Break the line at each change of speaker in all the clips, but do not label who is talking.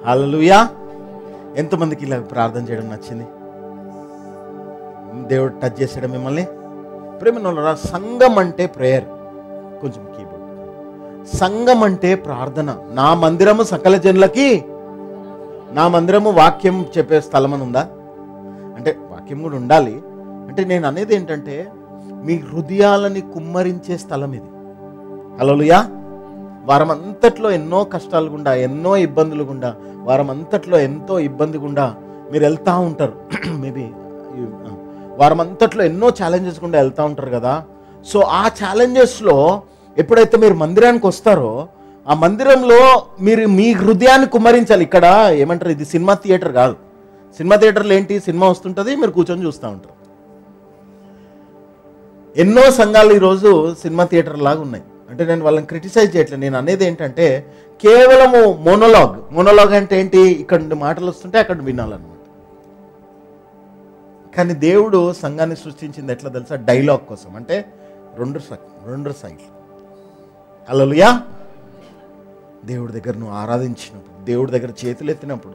హల్లెలూయా. ఎంతమందికి ఇలా ప్రార్థన చేయడం నచ్చింది? దేవుడు టచ్ చేసాడు మిమ్మల్ని? ప్రేమ సంఘం అంటే ప్రేయర్. కొంచెం కీబోర్డ్. సంఘం అంటే ప్రార్థన. నా మందిరము సకల జనులకి, నా మందిరము వాక్యం చెప్పే స్థలం అని ఉందా? అంటే వాక్యం కూడా ఉండాలి. అంటే నేను అనేది ఏంటంటే మీ హృదయాలని కుమ్మరించే స్థలం ఇది. హల్లెలూయా. వారం అంతట్లో ఎన్నో కష్టాలు గుండా, ఎన్నో ఇబ్బందులు గుండా, వారం అంతట్లో ఎంతో ఇబ్బంది గుండా మీరు వెళ్తూ ఉంటారు. మేబీ వారం అంతట్లో ఎన్నో ఛాలెంజెస్ గుండా వెళ్తూ ఉంటారు కదా. సో ఆ ఛాలెంజెస్లో ఎప్పుడైతే మీరు మందిరానికి వస్తారో, ఆ మందిరంలో మీరు మీ హృదయాన్ని కుమ్మరించాలి. ఇక్కడ ఏమంటారు, ఇది సినిమా థియేటర్ కాదు. సినిమా థియేటర్లో ఏంటి, సినిమా వస్తుంటుంది, మీరు కూర్చొని చూస్తూ ఉంటారు. ఎన్నో సంఘాలు ఈరోజు సినిమా థియేటర్ లాగా ఉన్నాయి. అంటే నేను వాళ్ళని క్రిటిసైజ్ చేయట్లేదు. నేను అనేది ఏంటంటే కేవలము మోనోలాగ్ అంటే ఏంటి, ఇక్కడ నుండి మాటలు వస్తుంటే అక్కడ వినాలన్నమాట. కానీ దేవుడు సంఘాన్ని సృష్టించింది ఎట్లా తెలుసా? డైలాగ్ కోసం. అంటే రెండు సైడ్లు. హల్లెలూయా. దేవుడి దగ్గర నువ్వు ఆరాధించినప్పుడు, దేవుడి దగ్గర చేతులు ఎత్తినప్పుడు,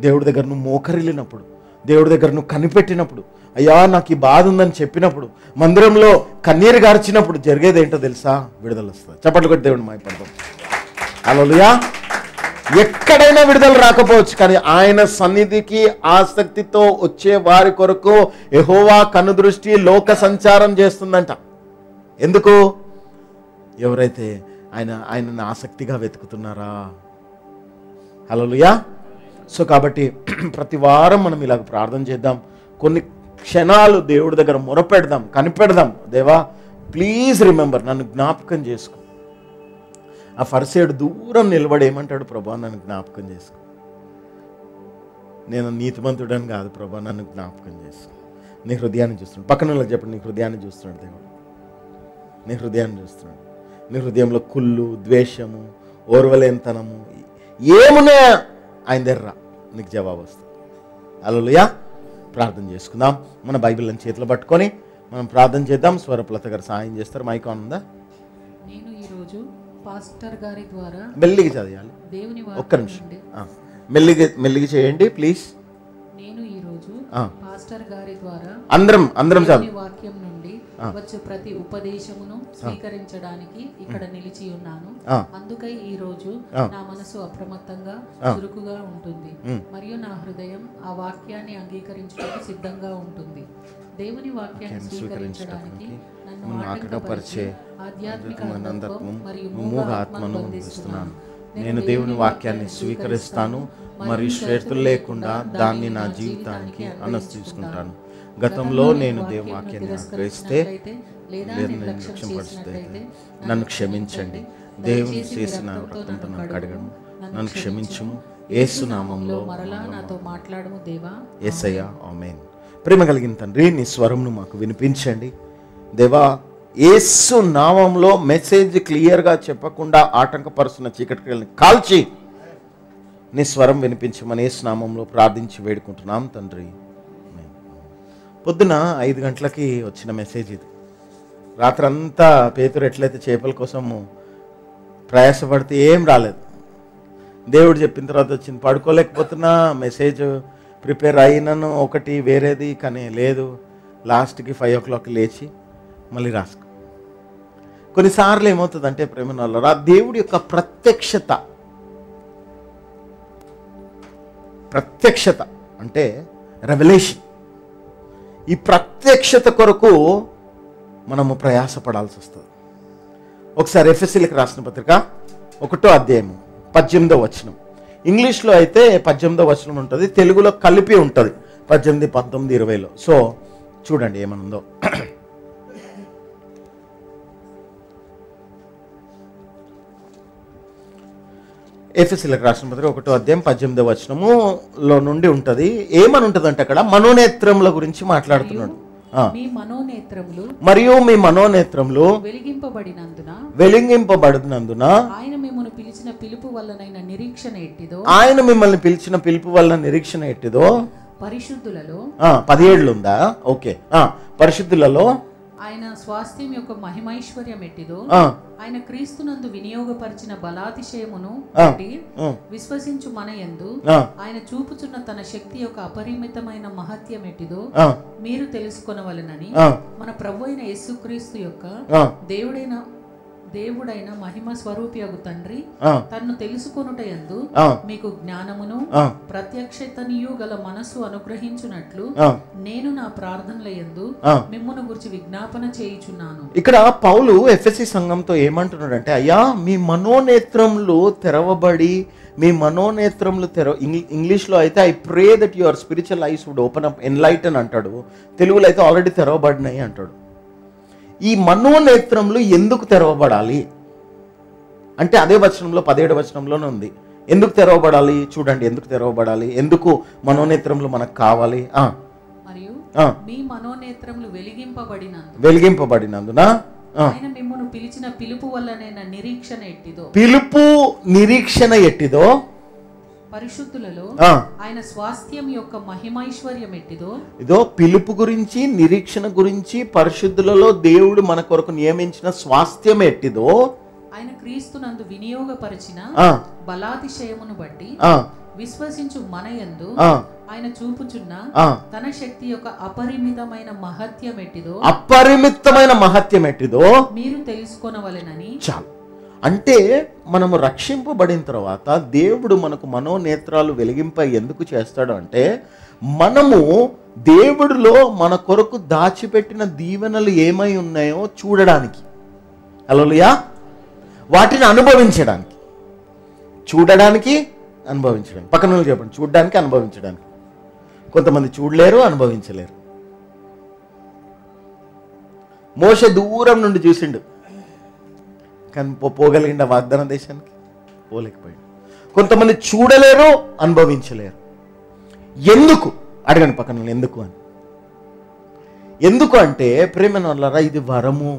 దేవుడి దగ్గర నువ్వు మోకరిల్లినప్పుడు, దేవుడి దగ్గర నువ్వు కనిపెట్టినప్పుడు, అయ్యా నాకు ఈ బాధ ఉందని చెప్పినప్పుడు, మందిరంలో కన్నీరు గార్చినప్పుడు జరిగేది ఏంటో తెలుసా? విడుదల వస్తుంది. చప్పట్లు కొట్టి దేవుడిని మాయపడతాం. హల్లెలూయా. ఎక్కడైనా విడుదల రాకపోవచ్చు, కానీ ఆయన సన్నిధికి ఆసక్తితో వచ్చే వారి కొరకు యెహోవా కనుదృష్టి లోక సంచారం చేస్తుందంట. ఎందుకు? ఎవరైతే ఆయనను ఆసక్తిగా వెతుకుతున్నారా. హల్లెలూయా. సో కాబట్టి ప్రతి వారం మనం ఇలాగ ప్రార్థన చేద్దాం. కొన్ని క్షణాలు దేవుడి దగ్గర మొరపెడదాం, కనిపెడదాం. దేవా ప్లీజ్ రిమెంబర్, నన్ను జ్ఞాపకం చేసుకో. ఆ ఫరిసేయుడు దూరం నిలబడి ఏమంటాడు? ప్రభా నన్ను జ్ఞాపకం చేసుకో. నేను నీతిమంతుడని కాదు ప్రభా, నన్ను జ్ఞాపకం చేసుకో. నీ హృదయాన్ని చూస్తున్నాడు. పక్కన వాళ్ళకి చెప్పండి, నీ హృదయాన్ని చూస్తున్నాడు దేవుడు. నీ హృదయాన్ని చూస్తున్నాడు. నీ హృదయంలో కుళ్ళు, ద్వేషము, ఓర్వలేనితనము ఏమున్నా ఆయన దగ్గర నీకు జవాబు వస్తుంది. హల్లెలూయా. ప్రార్థన చేసుకుందాం. మన బైబిల్ని చేతిలో పట్టుకొని మనం ప్రార్థన చేద్దాం. స్వరప్లత గారు సహాయం చేస్తారు. మైక్ ఆన్ ఉందా?
నేను ఈరోజు పాస్టర్ గారి ద్వారా
మెల్లిగా చదివాలి.
దేవుని
ఒక్క నిమిషం మెల్లిగా చేయండి ప్లీజ్.
నేను ఈరోజు పాస్టర్ గారి ద్వారా
అందరం
దేవుని వాక్యం నుండి వచ్చు ప్రతి ఉపదేశమును స్వీకరించడానికి ఇక్కడ నిలిచి ఉన్నాను. అందుకై ఈ రోజు నా మనసు అప్రమత్తంగా చురుకుగా ఉంటుంది మరియు నా హృదయం ఆ వాక్యాన్ని అంగీకరించడానికి సిద్ధంగా ఉంటుంది. దేవుని వాక్యాన్ని స్వీకరించడానికి నన్ను ఆటంకపరిచే ఆధ్యాత్మిక అంధత్వం మరియు మూగ ఆత్మను బంధిస్తున్నాను.
నేను దేవుని వాక్యాన్ని స్వీకరిస్తాను మరియు షరతులు లేకుండా దాన్ని నా జీవితానికి అనుసరించుకుంటాను. గతంలో నేను దేవుని వాక్యాన్ని ఆగ్రహిస్తే లేదా నిర్లక్ష్యం పరిస్తే నన్ను క్షమించండి. దేవుని చేసిన రక్తంతో నన్ను కడగను, నన్ను క్షమించుము. యేసు నామములో
మరలా నాతో మాట్లాడము దేవా.
యేసయ్యా ఆమేన్. ప్రేమ కలిగిన తండ్రి, నీ స్వరంను మాకు వినిపించండి దేవా. యేసు నామంలో మెసేజ్ క్లియర్గా చెప్పకుండా ఆటంకపరుస్తున్న చీకటిని కాల్చి నీ స్వరం వినిపించమని యేసు నామంలో ప్రార్థించి వేడుకుంటున్నాం తండ్రి. పొద్దున 5 గంటలకి వచ్చిన మెసేజ్ ఇది. రాత్రంతా పేతురు ఎట్లయితే చేపల కోసము ప్రయాసపడితే ఏం రాలేదు. దేవుడు చెప్పిన తర్వాత వచ్చింది. పడుకోలేకపోతున్నా, మెసేజ్ ప్రిపేర్ అయినను ఒకటి వేరేది, కానీ లేదు. లాస్ట్కి 5 o'clock లేచి మళ్ళీ రాసుకో. కొన్నిసార్లు ఏమవుతుందంటే ప్రేమ వాళ్ళ దేవుడి యొక్క ప్రత్యక్షత అంటే రెవల్యూషన్. ఈ ప్రత్యక్షత కొరకు మనము ప్రయాసపడాల్సి వస్తుంది. ఒకసారి ఎఫెసీలకు రాసిన పత్రిక 1వ అధ్యాయము 18వ వచనం. ఇంగ్లీష్లో అయితే 18వ వచనం ఉంటుంది, తెలుగులో కలిపి ఉంటుంది 18, 19, 20లో. సో చూడండి ఏమనుందో. ఎఫెసీలకు రాసిన పత్రిక 1వ అధ్యాయం 18వ వచనములో నుండి ఉంటుంది. ఏమని ఉంటుంది అంటే అక్కడ మనోనేత్రముల గురించి మాట్లాడుతున్నాడు. మరియు మీ మనోనేత్రములు వెలిగింపబడినందున
ఆయన మిమ్మల్ని పిలిచిన పిలుపు
వలన నిరీక్షణ ఎట్టిదో
పరిశుద్ధులలో
17 ఉందా? ఓకే. పరిశుద్ధులలో
ఆయన స్వాస్థ్యం యొక్క మహిమైశ్వర్యం ఎట్టిదో ఆయన క్రీస్తునందు వినియోగపరిచిన బలాతిశయమును బట్టి విశ్వసించు మన యందు ఆయన చూపుచున్న తన శక్తి యొక్క అపరిమితమైన మహత్యం ఎట్టిదో మీరు తెలుసుకొనవలెనని మన ప్రభువైన యేసుక్రీస్తు యొక్క దేవుడైన మహిమ స్వరూపియగు తండ్రి తన్ను తెలుసుకొనుట యందు మీకు జ్ఞానమును ప్రత్యక్షతనియు గల మనస్సు అనుగ్రహించునట్లు నేను నా ప్రార్థనల యందు మిమ్మును గురించి విజ్ఞాపన చేయుచున్నాను.
ఇక్కడ పౌలు ఎఫెసీ సంఘంతో ఏమంటున్నాడంటే, అయ్యా మీ మనోనేత్రములు తెరవబడి, మీ మనోనేత్రములు ఇంగ్లీష్లో అయితే I pray that your spiritual eyes would open up enlighten అంటాడు, తెలుగులో అయితే ఆల్రెడీ తెరవబడినాయి అంటాడు. ఈ మనోనేత్రములు ఎందుకు తెరవబడాలి అంటే అదే వచనంలో 17వ వచనంలోనే ఉంది. ఎందుకు తెరవబడాలి చూడండి, ఎందుకు తెరవబడాలి, ఎందుకు మనోనేత్రములు మనకు కావాలి.
మరియు మీ మనోనేత్రములు
వెలిగింపబడినందున
ఆయన మిమ్మును పిలిచిన పిలుపు వల్లనైన నిరీక్షణ ఎట్టిదో,
పిలుపు నిరీక్షణ ఎట్టిదో,
పరిశుద్ధులలో ఆయన స్వాస్థ్యం యొక్క మహిమైశ్వర్యం ఎట్టిదో.
ఇదో పిలుపు గురించి, నిరీక్షణ గురించి, పరిశుద్ధులలో దేవుడు మన కొరకు నియమించిన స్వాస్థ్యం ఎట్టిదో,
ఆయన క్రీస్తునందు వినియోగపరిచిన బలాతిశయమును బట్టి విశ్వసించు మన యందు ఆయన చూపుచున్న తన శక్తి యొక్క అపరిమితమైన మహత్యం ఎట్టిదో మీరు తెలుసుకొనవలెనని.
చాలు. అంటే మనము రక్షింపబడిన తర్వాత దేవుడు మనకు మనోనేత్రాలు వెలిగింప ఎందుకు చేస్తాడు అంటే, మనము దేవుడిలో మన కొరకు దాచిపెట్టిన దీవెనలు ఏమై ఉన్నాయో చూడడానికి, హల్లెలూయా, వాటిని అనుభవించడానికి, చూడడానికి, అనుభవించడానికి. పక్కన చెప్పండి, చూడడానికి, అనుభవించడానికి. కొంతమంది చూడలేరు, అనుభవించలేరు. మోషే దూరం నుండి చూసిండు కానీ పోగలిగిండ వాగ్దాన దేశానికి పోలేకపోయాడు. కొంతమంది చూడలేరు, అనుభవించలేరు. ఎందుకు అడగండి పక్కన, ఎందుకు అని. ఎందుకు అంటే ప్రేమైన వాళ్ళరా, ఇది వరము.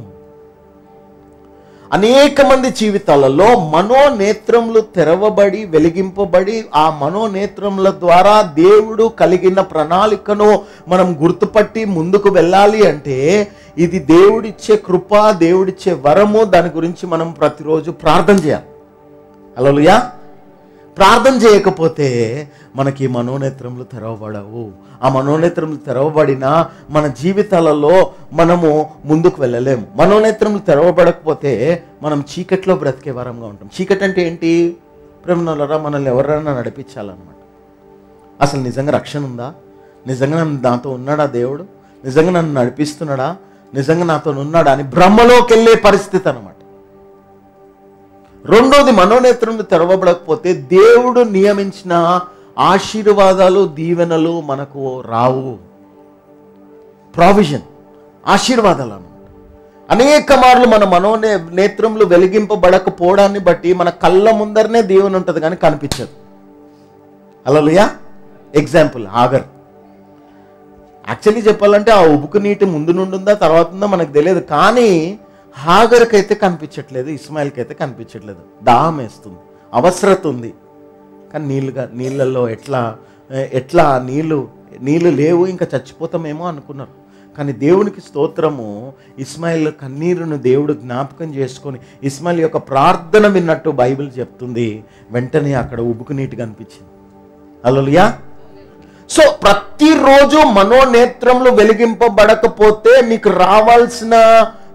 అనేక మంది జీవితాలలో మనోనేత్రములు తెరవబడి, వెలిగింపబడి, ఆ మనోనేత్రముల ద్వారా దేవుడు కలిగిన ప్రణాళికను మనం గుర్తుపట్టి ముందుకు వెళ్ళాలి అంటే ఇది దేవుడిచ్చే కృప, దేవుడిచ్చే వరము. దాని గురించి మనం ప్రతిరోజు ప్రార్థన చేయాలి. హల్లెలూయా. ప్రార్థన చేయకపోతే మనకి మనోనేత్రములు తెరవబడవు. ఆ మనోనేత్రములు తెరవబడినా మన జీవితాలలో మనము ముందుకు వెళ్ళలేము. మనోనేత్రములు తెరవబడకపోతే మనం చీకట్లో బ్రతికే వరంగా ఉంటాం. చీకటి అంటే ఏంటి ప్రేమనులారా? మనల్ని ఎవరైనా నడిపించాలన్నమాట. అసలు నిజంగా రక్షణ ఉందా? నిజంగా నాతో ఉన్నాడా దేవుడు? నిజంగా నన్ను నడిపిస్తున్నాడా? నిజంగా నాతో ఉన్నాడా అని భ్రమలోకి వెళ్ళే పరిస్థితి అన్నమాట. రెండోది, మనోనేత్రములు తెరవబడకపోతే దేవుడు నియమించిన ఆశీర్వాదాలు, దీవెనలు మనకు రావు. ప్రావిజన్, ఆశీర్వాదాలు అన్నమాట. అనేక మార్లు మన మనోనేత్రములు వెలిగింపబడకపోవడాన్ని బట్టి మన కళ్ళ ముందరనే దీవెన ఉంటుంది కానీ కనిపించదు. హల్లెలూయా. Example Hagar. యాక్చువల్లీ చెప్పాలంటే ఆ ఉబుకు నీటి ముందు నుండి ఉందా తర్వాత ఉందా మనకు తెలియదు, కానీ హాగర్కి అయితే కనిపించట్లేదు, ఇస్మాయిల్కి అయితే కనిపించట్లేదు. దాహం వేస్తుంది, అవసరత ఉంది, కానీ నీళ్ళల్లో ఎట్లా నీళ్ళు లేవు, ఇంకా చచ్చిపోతామేమో అనుకున్నారు. కానీ దేవునికి స్తోత్రము, ఇస్మాయిల్ కన్నీరును దేవుడు జ్ఞాపకం చేసుకొని ఇస్మాయిల్ యొక్క ప్రార్థన విన్నట్టు బైబిల్ చెప్తుంది. వెంటనే అక్కడ ఉబుకు నీటి కనిపించింది. హల్లెలూయా. సో ప్రతిరోజు మనోనేత్రములు వెలిగింపబడకపోతే నీకు రావాల్సిన,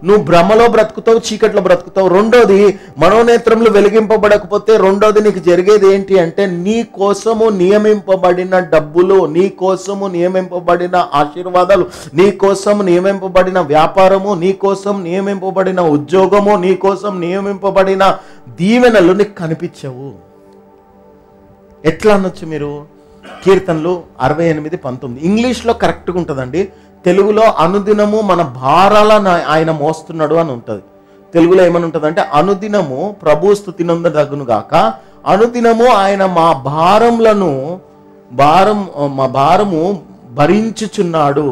నువ్వు భ్రమలో బ్రతుకుతావు, చీకట్లో బ్రతుకుతావు. రెండోది, మనోనేత్రములు వెలిగింపబడకపోతే రెండోది నీకు జరిగేది ఏంటి అంటే, నీ కోసము నియమింపబడిన డబ్బులు, నీ కోసము నియమింపబడిన ఆశీర్వాదాలు, నీ కోసం నియమింపబడిన వ్యాపారము, నీ కోసం నియమింపబడిన ఉద్యోగము, నీ కోసం నియమింపబడిన దీవెనలు నీకు కనిపించవు. ఎట్లా అనొచ్చు మీరు? కీర్తనలు 68:19 ఇంగ్లీష్లో కరెక్ట్గా ఉంటుందండి. తెలుగులో అనుదినము మన భారాలను ఆయన మోస్తున్నాడు అని ఉంటుంది. తెలుగులో ఏమని ఉంటుంది అంటే, అనుదినము ప్రభు స్తుతి నొందదగును గాక, అనుదినము ఆయన మా భారము భరించుచున్నాడు.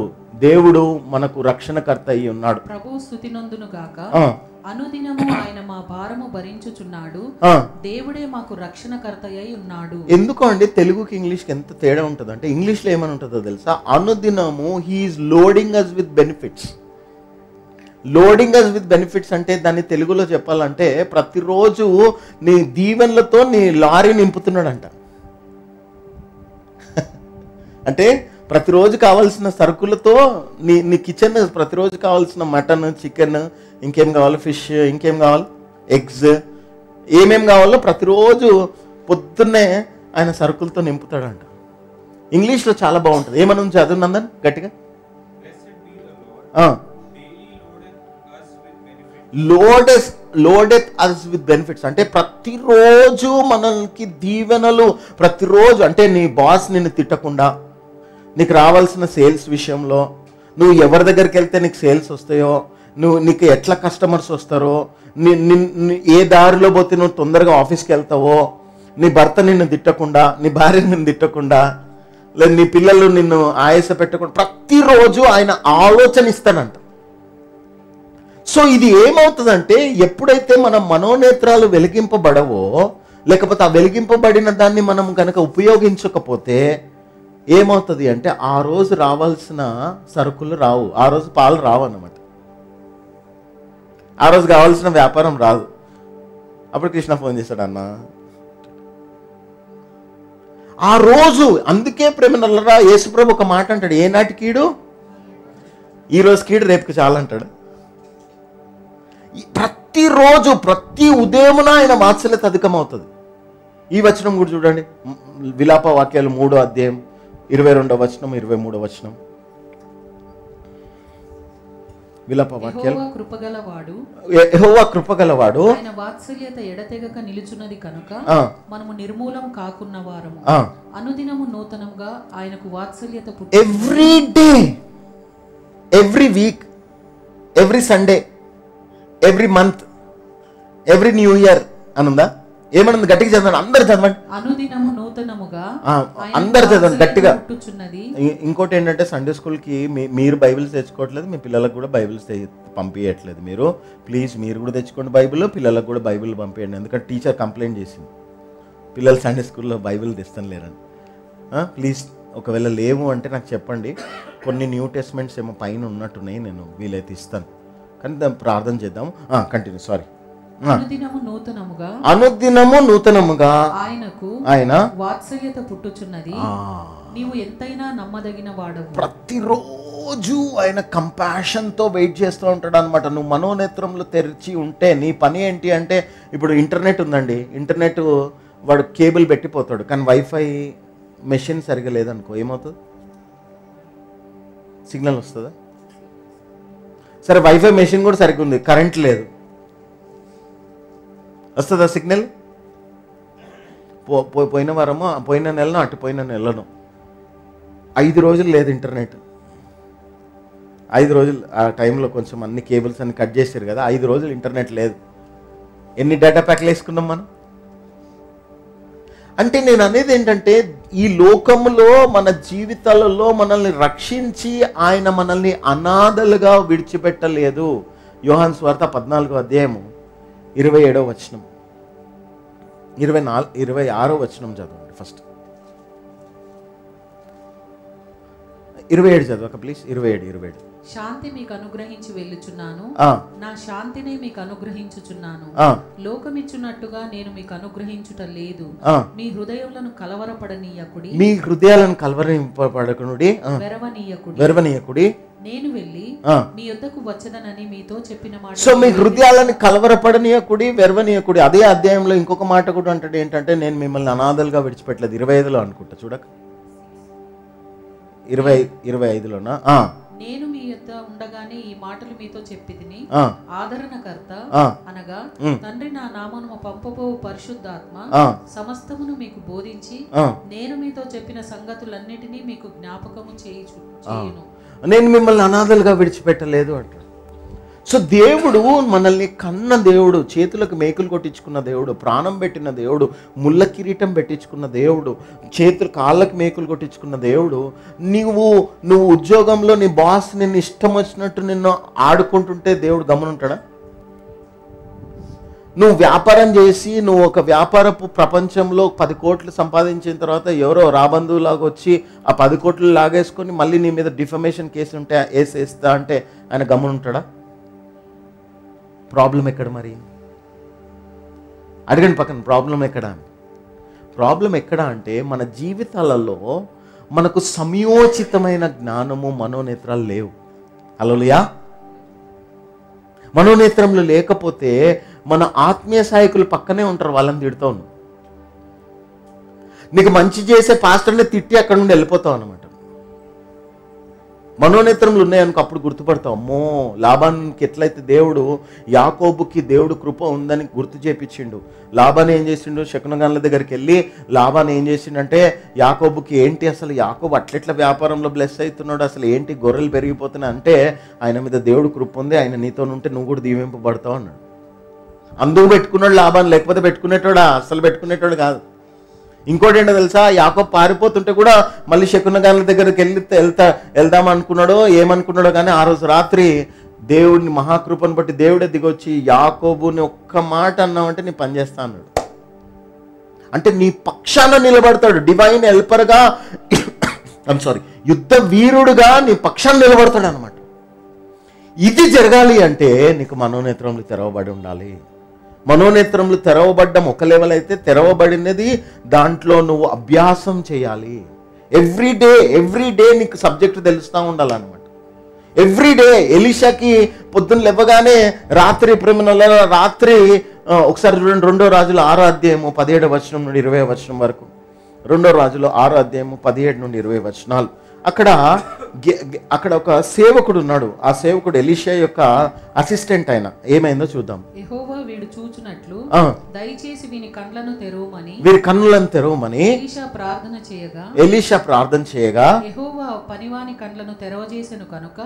దేవుడు మనకు రక్షణకర్త అయి ఉన్నాడు.
ప్రభు స్తుతి నొందును గాక, అనుదినము ఆయన మా భారము భరించుచున్నాడు, దేవుడే మాకు రక్షణకర్త అయి ఉన్నాడు.
ఎందుకు అండి తెలుగుకి ఇంగ్లీష్కి ఎంత తేడా ఉంటుంది అంటే, ఇంగ్లీష్లో ఏమని ఉంటుందో తెలుసా? అనుదినము he is loading us with benefits. Loading us with benefits అంటే దాన్ని తెలుగులో చెప్పాలంటే ప్రతిరోజు నీ దీవెనలతో నీ లారీ నింపుతున్నాడంట. అంటే ప్రతిరోజు కావాల్సిన సరుకులతో నీ కిచెన్, ప్రతిరోజు కావాల్సిన మటన్, చికెన్, ఇంకేం కావాలి, ఫిష్, ఇంకేం కావాలి, ఎగ్స్, ఏమేం కావాలో ప్రతిరోజు పొద్దున్నే ఆయన సరుకులతో నింపుతాడంట. ఇంగ్లీష్లో చాలా బాగుంటుంది. ఏమన్నా చదువు నందన్ గట్టిగా. లోడెత్ అస్ విత్ బెనిఫిట్స్ అంటే ప్రతిరోజు మనకి దీవెనలు. ప్రతిరోజు అంటే నీ బాస్ నిన్ను తిట్టకుండా, నీకు రావాల్సిన సేల్స్ విషయంలో, నువ్వు ఎవరి దగ్గరికి వెళ్తే నీకు సేల్స్ వస్తాయో, నీకు ఎట్లా కస్టమర్స్ వస్తారో, ఏ దారిలో పోతే నువ్వు తొందరగా ఆఫీస్కి వెళ్తావో, నీ భర్త నిన్ను తిట్టకుండా, నీ భార్య నిన్ను తిట్టకుండా, లేదా నీ పిల్లలు నిన్ను ఆయాస పెట్టకుండా ప్రతిరోజు ఆయన ఆలోచన ఇస్తానంట. సో ఇది ఏమవుతుందంటే ఎప్పుడైతే మన మనోనేత్రాలు వెలిగింపబడవో, లేకపోతే ఆ వెలిగింపబడిన దాన్ని మనం కనుక ఉపయోగించకపోతే ఏమవుతుంది అంటే ఆ రోజు రావాల్సిన సరుకులు రావు, ఆ రోజు పాలు రావు అన్నమాట, ఆ రోజు కావాల్సిన వ్యాపారం రాదు. అప్పుడు కృష్ణ ఫోన్ చేశాడు, అన్న ఆ రోజు. అందుకే ప్రేమనల్లరా యేసుప్రభు ఒక మాట అంటాడు, ఏనాటి కీడు ఈ రోజు కీడు రేపుకి చాలంటాడు. ప్రతిరోజు ప్రతి ఉదయమున ఆయన వాత్సల్యత అధికమవుతుంది. ఈ వచనం కూడా చూడండి, విలాప వాక్యాలు 3వ అధ్యాయం 22వ వచనం 23వ వచనం. విలాప వాక్యాలు. యెహోవా కృపగలవాడు,
ఆయన వాత్సల్యత ఎడతెగక నిలుచున్నది కనుక మనము నిర్మూలం కాకున్న వారము. అనుదినము నూతనంగా ఆయనకు వాత్సల్యత పుట్టు.
Every day, every week, every Sunday, every month, every new year అనుందా? ఏమనుంది? గట్టిగా చదవండి, అందరు చదవండి.
అనుదినము నూతనముగా
అందరు చదవండి గట్టిగా. ఇంకోటి ఏంటంటే సండే స్కూల్కి మీరు బైబిల్స్ తెచ్చుకోవట్లేదు, మీ పిల్లలకు కూడా బైబిల్స్ పంపించట్లేదు. మీరు ప్లీజ్ మీరు కూడా తెచ్చుకోండి బైబిల్, పిల్లలకు కూడా బైబిల్ పంపించండి. ఎందుకంటే టీచర్ కంప్లైంట్ చేసింది, పిల్లలు సండే స్కూల్లో బైబిల్ తెస్తాను లేరని. ప్లీజ్ ఒకవేళ లేవు అంటే నాకు చెప్పండి. కొన్ని న్యూ టెస్ట్మెంట్స్ ఏమో పైన ఉన్నట్టున్నాయి, నేను వీలైతే ఇస్తాను. కానీ దాన్ని ప్రార్థన చేద్దాం. కంటిన్యూ. సారీ. అనుదినము నూతనముగా ఆయన
వాత్సల్యత పుట్టుచున్నది, నీవు ఎంతైనా నమ్మదగిన వాడవు.
ప్రతిరోజు ఆయన కంపాషన్తో వెయిట్ చేస్తూ ఉంటాడు అనమాట. నువ్వు మనోనేత్రంలో తెరిచి ఉంటే నీ పని ఏంటి అంటే, ఇప్పుడు ఇంటర్నెట్ ఉందండి, ఇంటర్నెట్ వాడు కేబుల్ పెట్టిపోతాడు, కానీ వైఫై మెషిన్ సరిగా లేదనుకో ఏమవుతుంది? సిగ్నల్ వస్తుందా? సరే వైఫై మెషిన్ కూడా సరిగ్గా ఉంది, కరెంట్ లేదు, వస్తుందా సిగ్నల్? పోయిన వారము, పోయిన నెలను, అటు పోయిన నెలను 5 రోజులు లేదు ఇంటర్నెట్. 5 రోజులు ఆ టైంలో కొంచెం అన్ని కేబుల్స్ అన్ని కట్ చేశారు కదా, 5 రోజులు ఇంటర్నెట్ లేదు. ఎన్ని డేటా ప్యాక్లు వేసుకున్నాం మనం? అంటే నేను అనేది ఏంటంటే, ఈ లోకములో మన జీవితాలలో మనల్ని రక్షించి ఆయన మనల్ని అనాథలుగా విడిచిపెట్టలేదు. యోహాను సువార్త 14వ అధ్యాయము 27వ వచనం, 26వ వచనం చదవండి. First 27 చదవక please. 27.
శాంతి మీకు అనుగ్రహించి వెళ్ళుచున్నాను, నా శాంతిని మీకు అనుగ్రహించుచున్నాను. లోకమిచ్చున్నట్టుగా నేను మీకు అనుగ్రహించుట లేదు. మీ హృదయములను కలవరపడనీయకుడి,
మీ హృదయాలను కలవరపడకుడి, వెరవనీయకుడి.
నేను వెళ్ళి మీ యొద్దకు వచ్చదనని మీతో చెప్పిన మాట.
సో మీ హృదయాలను కలవరపడనీయకుడి, వెరవనీయకుడి. అదే అధ్యాయంలో ఇంకొక మాట కూడా అంటాడు, ఏంటంటే నేను మిమ్మల్ని అనాథలుగా విడిచిపెట్టలేదు. 25లో అనుకుంటా, చూడక 25లోనా?
నేను మీ యొద్ద ఉండగానే ఈ మాటలు మీతో చెప్పితిని. ఆదరణకర్త అనగా తండ్రి నా నామమున పంపబో పరిశుద్ధాత్మ సమస్తమును మీకు బోధించి నేను మీతో చెప్పిన సంగతులన్నిటినీ మీకు జ్ఞాపకము చేయును.
నేను మిమ్మల్ని అనాథలుగా విడిచిపెట్టలేదు అంటాడు. సో దేవుడు మనల్ని కన్న దేవుడు, చేతులకు మేకులు కొట్టించుకున్న దేవుడు, ప్రాణం పెట్టిన దేవుడు, ముళ్ళ కిరీటం పెట్టించుకున్న దేవుడు, కాళ్ళకు మేకులు కొట్టించుకున్న దేవుడు. నువ్వు ఉద్యోగంలో నీ బాస్ నిన్ను ఇష్టం వచ్చినట్టు నిన్ను ఆడుకుంటుంటే దేవుడు గమనుంటాడా? నువ్వు వ్యాపారం చేసి నువ్వు ఒక వ్యాపారపు ప్రపంచంలో 10 కోట్లు సంపాదించిన తర్వాత ఎవరో రాబంధువులాగా వచ్చి ఆ 10 కోట్లు లాగేసుకొని మళ్ళీ నీ మీద డిఫమేషన్ కేసు ఉంటే వేసేస్తా అంటే ఆయన గమనుంటాడా? ప్రాబ్లం ఎక్కడ మరి? అడగండి పక్కన, ప్రాబ్లం ఎక్కడ? ప్రాబ్లం ఎక్కడ అంటే మన జీవితాలలో మనకు సమయోచితమైన జ్ఞానము, మనోనేత్రాలు లేవు. హల్లెలూయా. మనోనేత్రములు లేకపోతే మన ఆత్మీయ సహాయకులు పక్కనే ఉంటారు, వాళ్ళని తిడుతూ ఉన్నాం. నీకు మంచి చేసే పాస్టర్ని తిట్టి అక్కడ నుండి వెళ్ళిపోతావు అనమాట. మనోనేత్రములు ఉన్నాయనుకో అప్పుడు గుర్తుపడతావు, అమ్మో లాబానికి ఎట్లయితే దేవుడు యాకోబుకి దేవుడు కృప ఉందని గుర్తు చేపించిండు. లాబాన్ ఏం చేసిండు? శకునగాన్ల దగ్గరికి వెళ్ళి లాబాన్ ఏం చేసిండంటే యాకోబుకి ఏంటి అసలు యాకోబు అట్లెట్ల వ్యాపారంలో బ్లెస్ అవుతున్నాడు, అసలు ఏంటి గొర్రెలు పెరిగిపోతున్నాయి అంటే ఆయన మీద దేవుడు కృప ఉంది, ఆయన నీతో ఉంటే నువ్వు కూడా దీవింపబడతావు అన్నాడు. అందుకు పెట్టుకున్నాడు లాబాన్, లేకపోతే పెట్టుకునేటోడా? అసలు పెట్టుకునేటోడు కాదు. ఇంకోటి ఏంటో తెలుసా, యాకోబు పారిపోతుంటే కూడా మళ్ళీ శకునగాన్ల దగ్గరికి వెళ్దాం అనుకున్నాడో ఏమనుకున్నాడో కానీ ఆ రోజు రాత్రి దేవుడిని మహాకృపను బట్టి దేవుడే దిగొచ్చి యాకోబుని ఒక్క మాట అన్నామంటే నీ పని చేస్తా అన్నాడు. అంటే నీ పక్షాన నిలబడతాడు, డివైన్ హెల్పర్గా, యుద్ధ వీరుడుగా నీ పక్షాన నిలబడతాడు అనమాట. ఇది జరగాలి అంటే నీకు మనోనేత్రములు తెరవబడి ఉండాలి. మనోనేత్రములు తెరవబడ్డం ఒక లెవెల్ అయితే, తెరవబడినది దాంట్లో నువ్వు అభ్యాసం చేయాలి. ఎవ్రీ డే నీకు సబ్జెక్ట్ తెలుస్తూ ఉండాలన్నమాట. ఎవ్రీడే ఎలీషాకి పొద్దున్న లేవగానే రాత్రి రాత్రి ఒకసారి చూడండి, 2 రాజులు 6వ అధ్యాయము 17వ వచనం నుండి 20వ వచనం వరకు. 2 రాజులు 6వ అధ్యాయము 17 నుండి 20 వచనాలు. అక్కడ ఒక సేవకుడు ఉన్నాడు. ఆ సేవకుడు ఎలీషా యొక్క అసిస్టెంట్. ఆయన ఏమైందో చూద్దాం.
యెహోవా వీడు చూచునట్లు దయచేసి వీని కళ్ళను తెరవమని ఎలీషా ప్రార్థన చేయగా యెహోవా పనివాని కళ్ళను తెరవజేసెను కనుక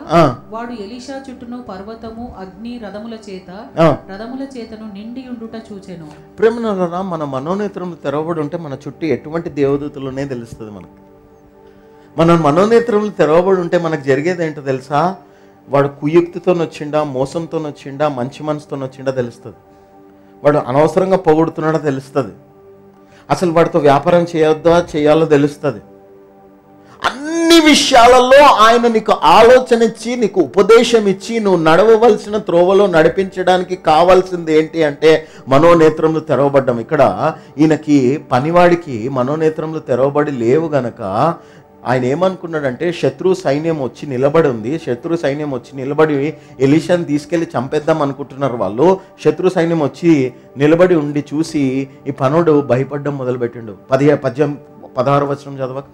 వాడు ఎలీషా చుట్టూను పర్వతము, అగ్ని, రథముల చేతను నిండి ఉండుట చూచెను.
ప్రేమనులారా, మన మనోనేత్రములు తెరవబడి ఉంటే మన చుట్టూ ఎటువంటి దేవదూతలునే తెలుస్తుంది మనకు. మన మనోనేత్రములు తెరవబడి ఉంటే మనకు జరిగేది ఏంటో తెలుసా? వాడు కుయుక్తితో వచ్చిండా, మోసంతో వచ్చిండా, మంచి మనసుతో వచ్చిండా తెలుస్తుంది. వాడు అనవసరంగా పొగుడుతున్నాడో తెలుస్తుంది. అసలు వాడితో వ్యాపారం చేయాలో తెలుస్తుంది. అన్ని విషయాలలో ఆయన నీకు ఆలోచన ఇచ్చి, నీకు ఉపదేశం ఇచ్చి, నువ్వు నడవవలసిన త్రోవలో నడిపించడానికి కావాల్సింది ఏంటి అంటే మనోనేత్రములు తెరవబడ్డం. ఇక్కడ ఈయనకి పనివాడికి మనోనేత్రములు తెరవబడి లేవు గనక ఆయన ఏమనుకున్నాడంటే శత్రు సైన్యం వచ్చి నిలబడి ఉంది, శత్రు సైన్యం వచ్చి నిలబడి ఎలీషాని తీసుకెళ్ళి చంపేద్దాం అనుకుంటున్నారు వాళ్ళు. శత్రు సైన్యం వచ్చి నిలబడి ఉండి చూసి ఈ పనుడు భయపడడం మొదలుపెట్టిండు. 16వ వచనం చదవక.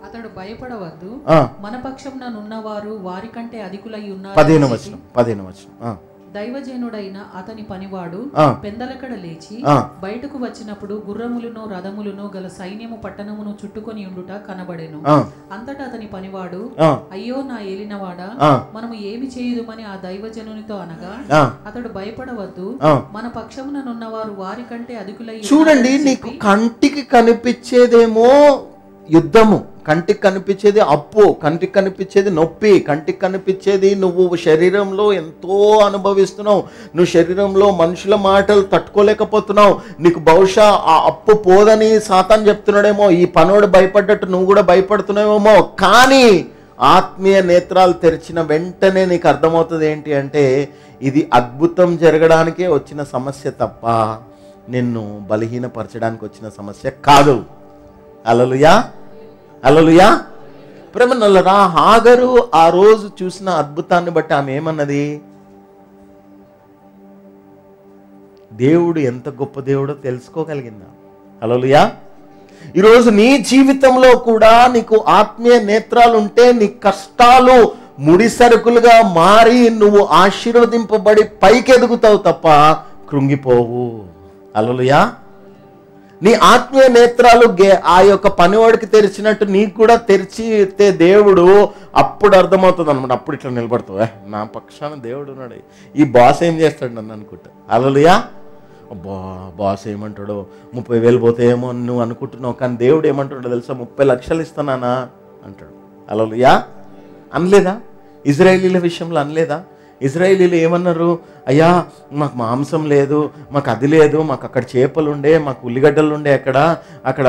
అతడు భయపడవద్దు, మన పక్షంన నున్నవారు వారి కంటే అధికులై ఉన్నారు.
15వ వచనం.
దైవజనుడైన అతని పనివాడు పెందలకడ లేచి బయటకు వచ్చినప్పుడు గుర్రములను రథములను గల సైన్యము పట్టణమును చుట్టుకొని ఉండుట కనబడెను. అంతటా అతని పనివాడు, అయ్యో నా ఏలినవాడా, మనము ఏమి చేయుదుమని ఆ దైవజనునితో అనగా అతడు భయపడవద్దు, మన పక్షముననున్నవారు వారి కంటే అధికులై. చూడండి,
నీకు కంటికి కనిపించేదేమో యుద్ధము, కంటికి కనిపించేది అప్పు, కంటికి కనిపించేది నొప్పి, కంటికి కనిపించేది నువ్వు శరీరంలో ఎంతో అనుభవిస్తున్నావు, నువ్వు శరీరంలో మనుషుల మాటలు తట్టుకోలేకపోతున్నావు, నీకు బహుశా ఆ అప్పు పోదని సాతాను చెప్తున్నాడేమో, ఈ పనోడు భయపడ్డట్టు నువ్వు కూడా భయపడుతున్నావేమో. కానీ ఆత్మీయ నేత్రాలు తెరిచిన వెంటనే నీకు అర్థమవుతుంది ఏంటి అంటే ఇది అద్భుతం జరగడానికే వచ్చిన సమస్య తప్ప నిన్ను బలహీనపరచడానికి వచ్చిన సమస్య కాదు. హల్లెలూయా, హల్లెలూయా. ప్రేమనులారా, హాగరు ఆ రోజు చూసిన అద్భుతాన్ని బట్టి ఆమె ఏమన్నది? దేవుడు ఎంత గొప్ప దేవుడో తెలుసుకోగలిగిందా? హల్లెలూయా. ఈరోజు నీ జీవితంలో కూడా నీకు ఆత్మీయ నేత్రాలు ఉంటే నీ కష్టాలు ముడిసరుకులుగా మారి నువ్వు ఆశీర్వదింపబడి పైకి ఎదుగుతావు తప్ప కృంగిపోవు. హల్లెలూయా. నీ ఆత్మీయ నేత్రాలు ఆ యొక్క పనివాడికి తెరిచినట్టు నీకు కూడా తెరిచితే దేవుడు అప్పుడు అర్థమవుతుంది అనమాట. అప్పుడు ఇట్లా నిలబడతావు, నా పక్షాన దేవుడు ఉన్నాడు, ఈ బాస్ ఏం చేస్తాడు నన్ను అనుకుంటా. హల్లెలూయా. బాస్ ఏమంటాడో, 30,000 పోతాయేమో నువ్వు అనుకుంటున్నావు, కానీ దేవుడు ఏమంటాడో తెలుసా? 30 లక్షలు ఇస్తానా అంటాడు. హల్లెలూయా. అనలేదా? ఇజ్రాయేలీల విషయంలో అనలేదా? ఇజ్రాయేలీలు ఏమన్నారు? అయ్యా మాకు మాంసం లేదు, మాకు అది లేదు, మాకు అక్కడ చేపలు ఉండే, మాకు ఉల్లిగడ్డలు ఉండే, అక్కడ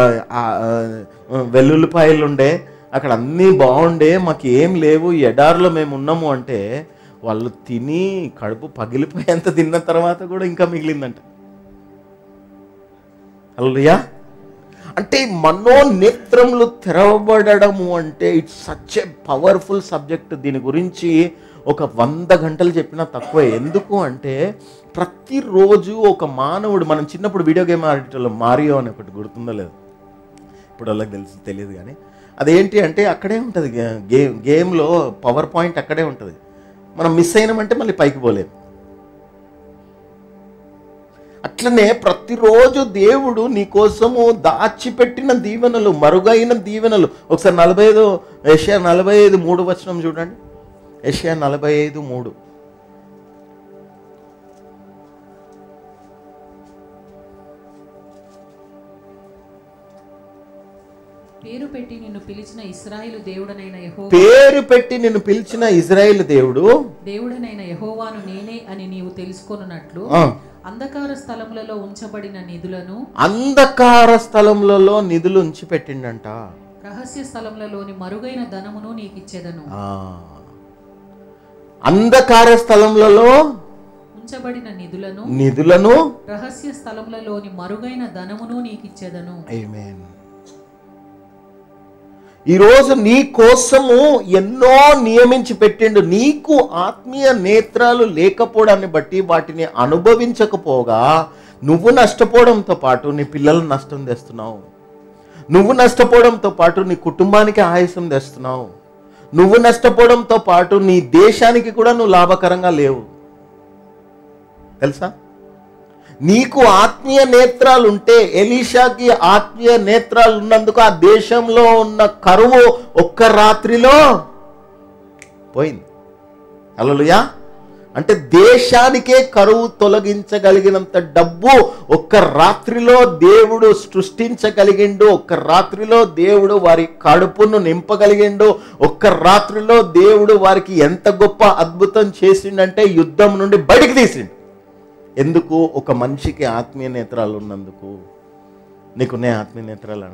వెల్లుల్లిపాయలు ఉండే, అక్కడ అన్నీ బాగుండే, మాకు ఏం లేవు, ఎడారిలో మేము ఉన్నాము అంటే వాళ్ళు తిని కడుపు పగిలిపోయేంత తిన్న తర్వాత కూడా ఇంకా మిగిలిందంట. హల్లెలూయా. అంటే మనోనేత్రములు తెరవబడము అంటే it's such a powerful subject. దీని గురించి ఒక 100 గంటలు చెప్పినా తక్కువే. ఎందుకు అంటే ప్రతిరోజు ఒక మానవుడు, మనం చిన్నప్పుడు వీడియో గేమ్ ఆడేటోళ్ళం, మారియో అని ఒకటి గుర్తుందో లేదు, ఇప్పుడు వాళ్ళకి తెలియదు కానీ అదేంటి అంటే అక్కడే ఉంటుంది గేమ్లో పవర్ పాయింట్ అక్కడే ఉంటుంది. మనం మిస్ అయినామంటే మళ్ళీ పైకి పోలేము. అట్లనే ప్రతిరోజు దేవుడు నీ కోసము దాచిపెట్టిన దీవెనలు, మరుగైన దీవెనలు. ఒకసారి 45 యెషయా 45:3 వచనం చూడండి. యెషయా 45:3.
పేరు పెట్టి నిన్ను పిలిచిన ఇశ్రాయేలు దేవుడనైన యెహోవా,
పేరు పెట్టి నిన్ను పిలిచిన ఇశ్రాయేలు
దేవుడనైన యెహోవాను నేనే అని నీవు తెలుసుకొనున్నట్లు అంధకార స్థలములలో ఉంచబడిన నిధులను, అంధకార స్థలములలో నిధులు ఉంచి పెట్టిండంట. రహస్య స్థలములలోని మరుగైన ధనమును నీకు ఇచ్చేదను. అంధకార స్థలములలో ఉంచబడిన నిధులను రహస్య స్థలములలోని మరుగైన ధనమును నీకు ఇచ్చేదను. ఆమేన్. ఈరోజు నీ కోసము ఎన్నో నియమించి పెట్టిండు. నీకు ఆత్మీయ నేత్రాలు లేకపోవడాన్ని బట్టి వాటిని అనుభవించకపోగా నువ్వు నష్టపోవడంతో పాటు నీ పిల్లలను నష్టం తెస్తున్నావు. నువ్వు నష్టపోవడంతో పాటు నీ కుటుంబానికి ఆయాసం తెస్తున్నావు. నువ్వు నష్టపోవడంతో పాటు నీ దేశానికి కూడా నువ్వు లాభకరంగా లేవు. తెలుసా? నీకు ఆత్మీయ నేత్రాలు ఉంటే, ఎలీషాకి ఆత్మీయ నేత్రాలు ఉన్నందుకు ఆ దేశంలో ఉన్న కరువు ఒక్క రాత్రిలో పోయింది. హల్లెలూయా. అంటే దేశానికే కరువు తొలగించగలిగినంత డబ్బు ఒక్క రాత్రిలో దేవుడు సృష్టించగలిగిండు. ఒక్క రాత్రిలో దేవుడు వారి కడుపును నింపగలిగిండు. ఒక్క రాత్రిలో దేవుడు వారికి ఎంత గొప్ప అద్భుతం చేసిండంటే యుద్ధం నుండి బయటికి తీసిండు. ఎందుకు? ఒక మనిషికి ఆత్మీయ నేత్రాలు ఉన్నందుకు. నీకున్నాయి ఆత్మీయ నేత్రాలు?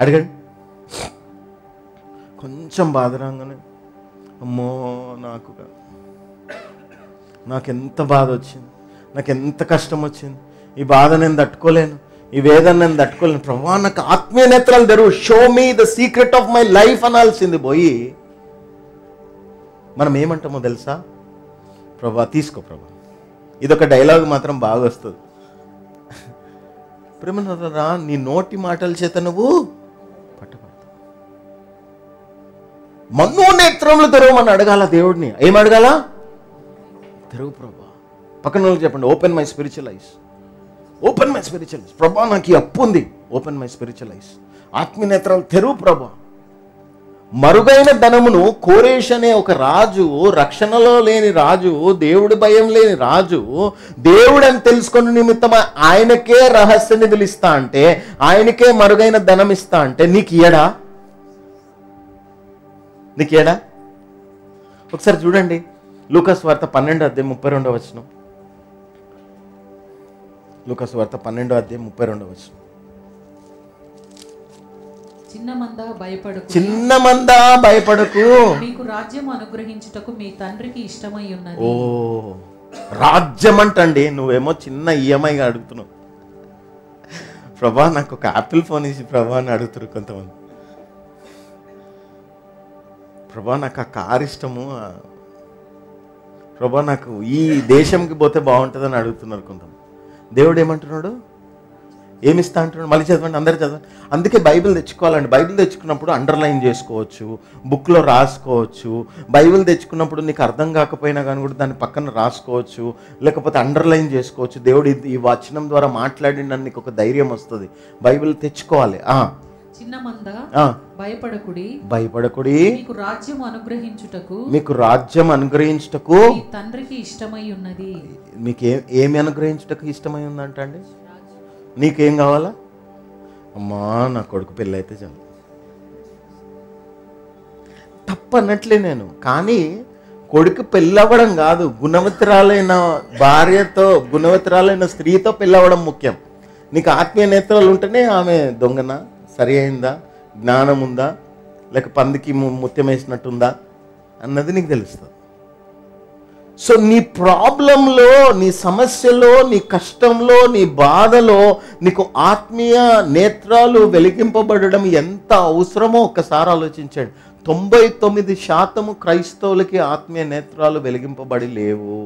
అడగండి. కొంచెం బాధ రాగానే అమ్మో నాకెంత బాధ వచ్చింది, నాకెంత కష్టం వచ్చింది, ఈ బాధ నేను తట్టుకోలేను, ఈ వేదన నేను తట్టుకోలేను, ప్రభువా నాకు ఆత్మీయ నేత్రాలు తెరువు, show me the secret of my life అనాల్సింది పోయి మనం ఏమంటామో తెలుసా? ప్రభా తీసుకో ప్రభా. ఇదొక డైలాగ్ మాత్రం బాగా వస్తుంది. ప్రేమరా, నీ నోటి మాటల చేత నువ్వు పట్టబడతావు. మనోనేత్రములు తెరవమని అడగాల దేవుడిని. ఏం అడగాల? తెరువు ప్రభా. పక్కన వాళ్ళకి చెప్పండి, open my spiritual ice, open my spiritual ice. ప్రభా నాకు ఈ అప్పు ఉంది, ఓపెన్ మై స్పిరిచువల్ ఐస్. ఆత్మీయ నేత్రాలు తెరువు ప్రభా. మరుగైన ధనమును కోరేష్ అనే ఒక రాజు, రక్షణలో లేని రాజు, దేవుడి భయం లేని రాజు, దేవుడని తెలుసుకున్న నిమిత్తం ఆయనకే రహస్య నిధులు ఇస్తా అంటే, ఆయనకే మరుగైన ధనం ఇస్తా అంటే నీకు ఇయ్యడా? ఒకసారి చూడండి, లూకా సువార్త 12:32. లూకా సువార్త 12:32. చిన్న మంద భయపడకు, మీకు రాజ్యం అనుగ్రహించుటకు మీ తండ్రికి ఇష్టమై ఉన్నది. ఓ రాజ్యం అంటండి. నువ్వేమో చిన్న ఈఎంఐగా అడుగుతున్నావు. ప్రభా నాకు ఒక యాపిల్ ఫోన్ ఇచ్చి ప్రభా అని అడుగుతారు కొంతమంది. ప్రభా నాకు ఆ కార్ ఇష్టము, ప్రభా నాకు ఈ దేశంకి పోతే బాగుంటుందని అడుగుతున్నారు కొంతమంది. దేవుడు ఏమంటున్నాడు? ఏమిస్తా అంటున్నాడు? మళ్ళీ చదవండి, అందరూ చదవండి. అందుకే బైబిల్ తెచ్చుకోవాలండి. బైబిల్ తెచ్చుకున్నప్పుడు అండర్లైన్ చేసుకోవచ్చు, బుక్లో రాసుకోవచ్చు. బైబిల్ తెచ్చుకున్నప్పుడు నీకు అర్థం కాకపోయినా కానీ కూడా దాన్ని పక్కన రాసుకోవచ్చు, లేకపోతే అండర్లైన్ చేసుకోవచ్చు. దేవుడు ఈ వచనం ద్వారా మాట్లాడిన నీకు ఒక ధైర్యం వస్తుంది. బైబిల్ తెచ్చుకోవాలి. చిన్న మంద భయపడకుడి,
మీకు రాజ్యం అనుగ్రహించుటకు
తండ్రికి ఇష్టమై ఉన్నది.
మీకు ఏమి అనుగ్రహించుటకు ఇష్టమై ఉందంట అండి? నీకేం కావాలా? అమ్మా నా కొడుకు పెళ్ళి అయితే చాలు. తప్పనట్లే నేను, కానీ కొడుకు పెళ్ళవ్వడం కాదు, గుణవతురాలైన భార్యతో, గుణవతురాలైన స్త్రీతో పెళ్ళవడం ముఖ్యం. నీకు ఆత్మీయ నేత్రాలు ఉంటేనే ఆమె దొంగన, సరి అయిందా, జ్ఞానం ఉందా, లేక పందికి ముత్యం వేసినట్టుందా, అన్నది నీకు తెలుస్తుంది. సో నీ ప్రాబ్లంలో, నీ సమస్యలో, నీ కష్టంలో, నీ బాధలో నీకు ఆత్మీయ నేత్రాలు వెలిగింపబడడం ఎంత అవసరమో ఒక్కసారి ఆలోచించండి. 99% క్రైస్తవులకి ఆత్మీయ నేత్రాలు వెలిగింపబడి లేవు.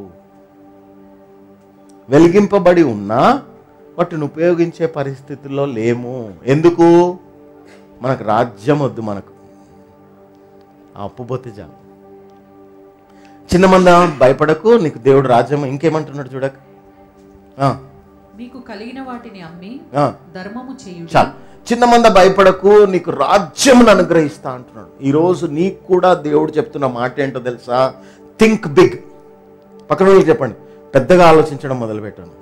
వెలిగింపబడి ఉన్నా వాటిని ఉపయోగించే పరిస్థితుల్లో లేము. ఎందుకు? మనకు రాజ్యం వద్దు, మనకు అప్పుపోతే చాలు. చిన్న మంద భయపడకు, నీకు దేవుడు రాజ్యం. ఇంకేమంటున్నాడు చూడక,
నీకు కలిగిన వాటిని అమ్మి ధర్మము చేయుడి.
చాలు. చిన్న మంద భయపడకు, నీకు రాజ్యమును అనుగ్రహిస్తా అంటున్నాడు. ఈరోజు నీకు కూడా దేవుడు చెప్తున్న మాట ఏంటో తెలుసా? Think big. పక్కన వాళ్ళకి చెప్పండి, పెద్దగా ఆలోచించడం మొదలుపెట్టాను.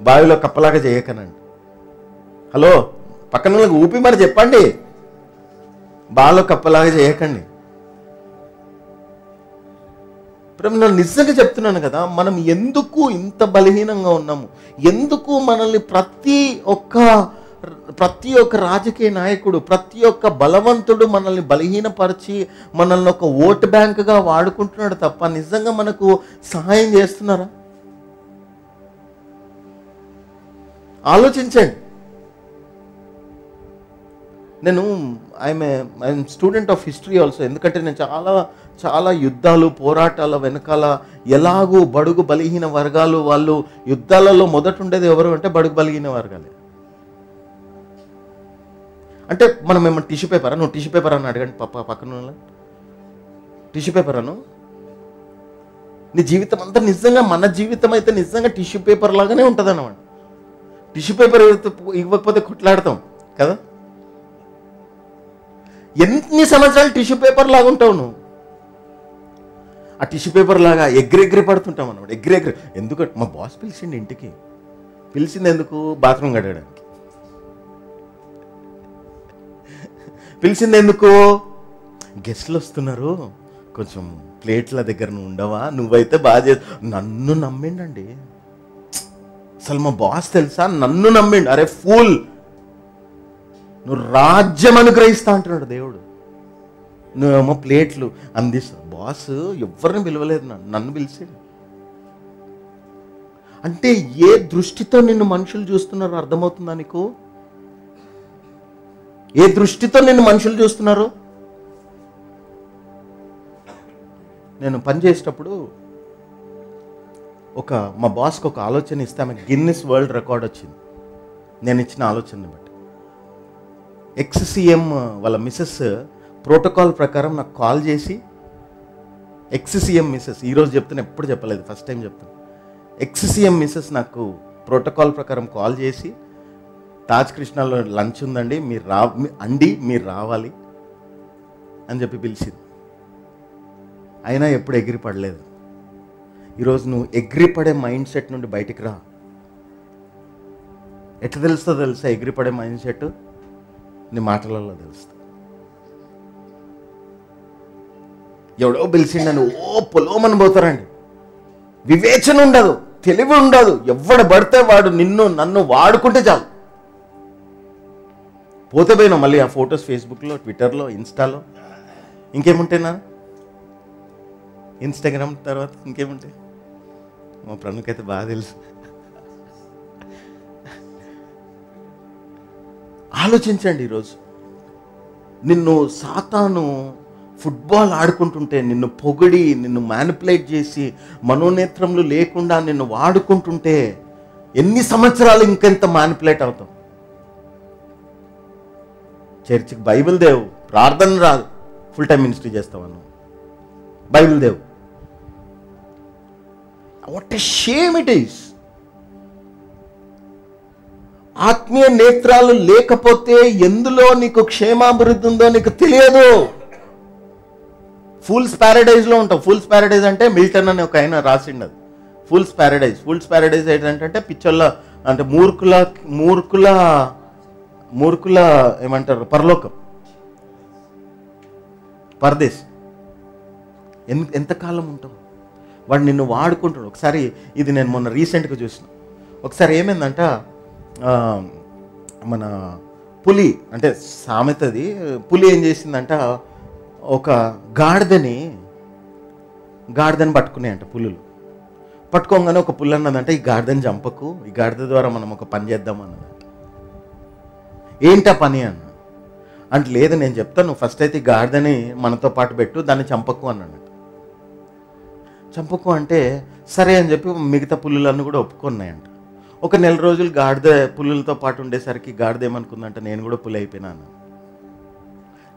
బావిలో కప్పలాగా చేయకనండి. హలో, పక్కన వాళ్ళకి ఊపి మరి చెప్పండి, బావిలో కప్పలాగా చేయకండి. ఇప్పుడు నేను నిజంగా చెప్తున్నాను కదా, మనం ఎందుకు ఇంత బలహీనంగా ఉన్నాము? ఎందుకు మనల్ని ప్రతి ఒక్క రాజకీయ నాయకుడు, ప్రతి ఒక్క బలవంతుడు మనల్ని బలహీనపరిచి మనల్ని ఒక ఓట్ బ్యాంకుగా వాడుకుంటున్నాడు తప్ప నిజంగా మనకు సహాయం చేస్తున్నారా? ఆలోచించండి. నేను I'm student of history also. ఎందుకంటే నేను చాలా యుద్ధాలు, పోరాటాల వెనకాల ఎలాగూ బడుగు బలహీన వర్గాలు వాళ్ళు యుద్ధాలలో మొదట ఉండేది ఎవరు అంటే బడుగు బలహీన వర్గాలే. అంటే మనం ఏమన్నా టిష్యూ పేపరా? నువ్వు టిష్యూ పేపర్ అని అడగండి పక్కన టిష్యూ పేపర్ అను. నీ జీవితం అంతా నిజంగా, మన జీవితం అయితే నిజంగా టిష్యూ పేపర్ లాగానే ఉంటుంది అన్నమాట. టిష్యూ పేపర్ ఇవ్వకపోతే కొట్లాడతాం కదా. ఎన్ని సంవత్సరాలు టిష్యూ పేపర్ లాగా ఉంటావు నువ్వు. ఆ టిష్యూ పేపర్ లాగా ఎగిరెగిరి పడుతుంటాం అన్నమాట. ఎగిరెగిరి. ఎందుకంటే మా బాస్ పిలిచిండి ఇంటికి. పిలిచింది ఎందుకు? బాత్రూమ్ కడగడానికి. పిలిచింది ఎందుకు? గెస్ట్లు వస్తున్నారు, కొంచెం ప్లేట్ల దగ్గర నువ్వు ఉండవా, నువ్వైతే బాగా నన్ను నమ్మిండండి. అసలు మా బాస్ తెలుసా, నన్ను నమ్మిండు. అరే ఫూల్, నువ్వు రాజ్యం అనుగ్రహిస్తా అంటున్నాడు దేవుడు, నువ్వేమో ప్లేట్లు అందిస్తావు. బాస్ ఎవరిని పిలవలేదు, నన్ను పిలిచాడు. అంటే ఏ దృష్టితో నిన్ను మనుషులు చూస్తున్నారో అర్థమవుతుందా నీకు? ఏ దృష్టితో నిన్ను మనుషులు చూస్తున్నారు? నేను పని చేసేటప్పుడు మా బాస్కి ఒక ఆలోచన ఇస్తే ఆమె గిన్నిస్ వరల్డ్ రికార్డ్ వచ్చింది. నేను ఇచ్చిన ఆలోచనని బట్టి. ఎక్స్-సీఎం వాళ్ళ మిస్సెస్ ప్రోటోకాల్ ప్రకారం నాకు కాల్ చేసి, ఎక్స్-సీఎం మిస్సెస్, ఈరోజు చెప్తున్నా, ఎప్పుడు చెప్పలేదు, ఫస్ట్ టైం చెప్తాను. ఎక్స్-సీఎం మిస్సెస్ నాకు ప్రోటోకాల్ ప్రకారం కాల్ చేసి, తాజ్ కృష్ణలో లంచ్ ఉందండి, మీరు రావాలి అని చెప్పి పిలిచింది. అయినా ఎప్పుడు ఎగిరి పడలేదు. ఈరోజు నువ్వు ఎగిరిపడే మైండ్ సెట్ నుండి బయటికి రా. ఎట్లా తెలుసా ఎగిరిపడే మైండ్ సెట్? నీ మాటలలో తెలుస్తుంది. ఎవడో పిలిచిండని పొలోమని పోతారండి. వివేచన ఉండదు, తెలివి ఉండదు. ఎవడు పడితే వాడు నన్ను వాడుకుంటే చాలు. పోతే పోయినా మళ్ళీ ఆ ఫొటోస్ ఫేస్బుక్లో, ట్విట్టర్లో, ఇన్స్టాలో, ఇంకేముంటేనా ఇన్స్టాగ్రామ్ తర్వాత ఇంకేముంటాయి? మా ప్రణుకైతే బాగా తెలుసు. ఆలోచించండి. ఈరోజు నిన్ను సాతాను ఫుట్బాల్ ఆడుకుంటుంటే, నిన్ను పొగిడి, నిన్ను మ్యానిపులేట్ చేసి, మనోనేత్రములు లేకుండా నిన్ను వాడుకుంటుంటే ఎన్ని సంవత్సరాలు ఇంకెంత మ్యానిపులేట్ అవుతావు? చర్చికి బైబిల్ దేవు, ప్రార్థన రాదు, ఫుల్ టైం మినిస్ట్రీ చేస్తావను. బైబిల్ దేవు. What a shame it is. ఆత్మీయ నేత్రాలు లేకపోతే ఎందులో నీకు క్షేమాభివృద్ధి ఉందో నీకు తెలియదు. ఫూల్స్ ప్యారడైజ్లో ఉంటావు. ఫూల్స్ ప్యారడైజ్ అంటే మిల్టన్ అని ఒక ఆయన రాసిండదు. ఫూల్స్ ప్యారడైజ్ ఏంటంటే పిచ్చోళ్ళ, అంటే మూర్ఖుల ఏమంటారు, పరలోకం, పరదేశ్. ఎంతకాలం ఉంటావు? వాడు నిన్ను వాడుకుంటాడు. ఒకసారి ఇది నేను మొన్న రీసెంట్గా చూసిన. ఒకసారి ఏమైందంట, మన పులి, అంటే సామెతది, పులి ఏం చేసిందంట, ఒక గాడిదని గాడిదని పట్టుకున్నాయంట పులులు. పట్టుకోగానే ఒక పుల్లు అన్నదంటే ఈ గాడిదని చంపకు, ఈ గాడిద ద్వారా మనం ఒక పని చేద్దాం అన్నదంట. ఏంటా పని అన్న అంటే, లేదు నేను చెప్తాను, ఫస్ట్ అయితే ఈ గాడిదని మనతో పాటు పెట్టు, దాన్ని చంపకు అన్నాడు. చంపకు అంటే సరే అని చెప్పి మిగతా పుల్లులన్నీ కూడా ఒప్పుకున్నాయంట. ఒక నెల రోజులు గాడిద పుల్లులతో పాటు ఉండేసరికి గాడిద ఏమనుకుందంట, నేను కూడా పులి అయిపోయినాను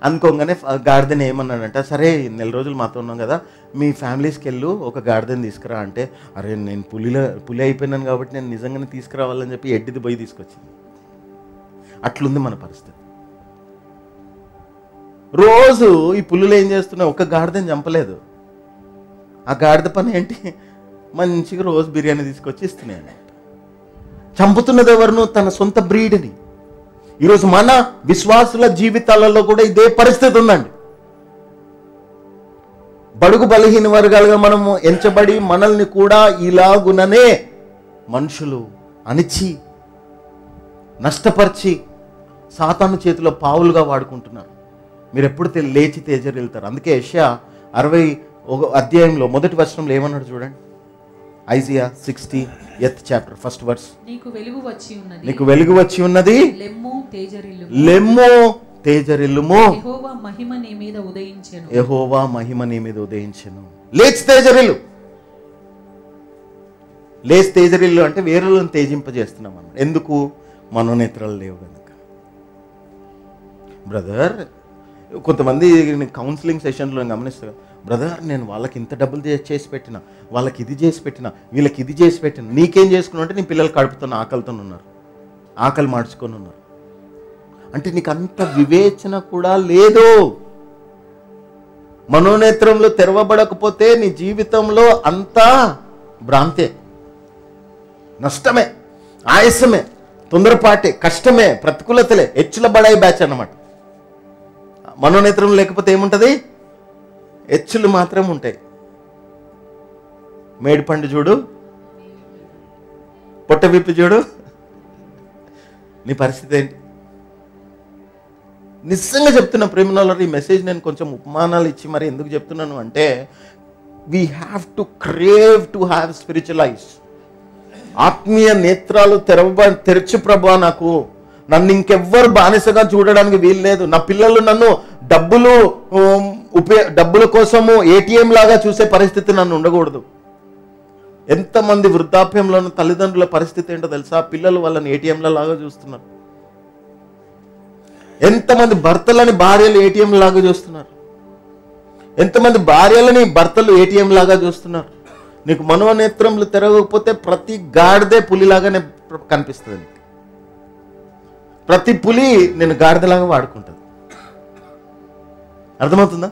అనుకోగానే గాడిదని ఏమన్నాడంట, సరే నెల రోజులు మాతో ఉన్నాం కదా, మీ ఫ్యామిలీస్కి వెళ్ళు, ఒక గాడిదని తీసుకురా అంటే, అరే నేను పులి అయిపోయినాను కాబట్టి నేను నిజంగానే తీసుకురావాలని చెప్పి ఎడ్డిది పోయి తీసుకొచ్చింది. అట్లుంది మన పరిస్థితి. రోజు ఈ పుల్లులు ఏం చేస్తున్నాయి, ఒక గాడిదని చంపలేదు. ఆ గాడిద పని ఏంటి, మంచిగా రోజు బిర్యానీ తీసుకొచ్చి ఇస్తున్నాయి. చంపుతున్నది ఎవరును, తన సొంత బ్రీడ్ని. ఈరోజు మన విశ్వాసుల జీవితాలలో కూడా ఇదే పరిస్థితి ఉందండి. బడుగు బలహీన వర్గాలుగా మనము ఎంచబడి మనల్ని కూడా ఇలాగుననే మనుషులు అణిచి నష్టపరిచి సాతాను చేతిలో పావులుగా వాడుకుంటున్నారు. మీరు ఎప్పుడు లేచి తేజరిల్తారు. అందుకే యెషయా 61 అధ్యాయంలో మొదటి వచనంలో ఏమన్నాడు చూడండి. Isaiah 60th chapter 1st verse.
నీకు వెలుగు వచ్చి ఉన్నది,
నీకు వెలుగు వచ్చి ఉన్నది,
లెమ్ము తేజరిల్లుము,
లెమ్ము తేజరిల్లుము,
యెహోవా మహిమ నీ మీద ఉదయించెను,
యెహోవా మహిమ నీ మీద ఉదయించెను. లేచి తేజరిల్లు. లేచి తేజరిల్లు అంటే వేరులను తేజింపజేస్తున్నాం మనం. ఎందుకు, మనోనేత్రాలు లేవు కనుక. బ్రదర్, కొంతమంది కౌన్సిలింగ్ సెషన్లో గమనిస్తారు, బ్రదర్ నేను వాళ్ళకి ఇంత డబ్బులు చేసి పెట్టిన, వాళ్ళకి ఇది చేసి పెట్టిన, వీళ్ళకి ఇది చేసి పెట్టిన, నీకేం చేసుకున్నావు అంటే నీ పిల్లలు కడుపుతున్న ఆకలితో ఉన్నారు, ఆకలి మార్చుకొని ఉన్నారు అంటే నీకు అంత వివేచన కూడా లేదు. మనోనేత్రంలో తెరవబడకపోతే నీ జీవితంలో అంతా భ్రాంతే, నష్టమే, ఆయాసమే, తొందరపాటే, కష్టమే, ప్రతికూలతలే, హెచ్చుల బడాయి బ్యాచ్ అన్నమాట. మనోనేత్రం లేకపోతే ఏముంటుంది, హెచ్చులు మాత్రం ఉంటాయి. మేడిపండు చూడు, పొట్ట విప్పి చూడు, నీ పరిస్థితి ఏంటి? నిజంగా చెప్తున్నా ప్రేమలో, ఈ మెసేజ్ నేను కొంచెం ఉపమానాలు ఇచ్చి మరి ఎందుకు చెప్తున్నాను అంటే, we have to crave to have spiritual ice. ఆత్మీయ నేత్రాలు తెరచు ప్రభా, నన్ను ఇంకెవ్వరు బానిసగా చూడడానికి వీలు లేదు. నా పిల్లలు నన్ను డబ్బుల కోసము ఏటీఎం లాగా చూసే పరిస్థితి నన్ను ఉండకూడదు. ఎంతమంది వృద్ధాప్యంలో తల్లిదండ్రుల పరిస్థితి ఏంటో తెలుసా, పిల్లలు వాళ్ళని ఏటీఎంల లాగా చూస్తున్నారు. ఎంతమంది భర్తలని భార్యలు ఏటీఎం లాగా చూస్తున్నారు, ఎంతమంది భార్యలని భర్తలు ఏటీఎం లాగా చూస్తున్నారు. నీకు మనోనేత్రములు తెరవకపోతే ప్రతి గాడిదే పులిలాగానే కనిపిస్తుంది. ప్రతి పులి నేను గాడిదలాగా వాడుకుంటుంది. అర్థమవుతుందా?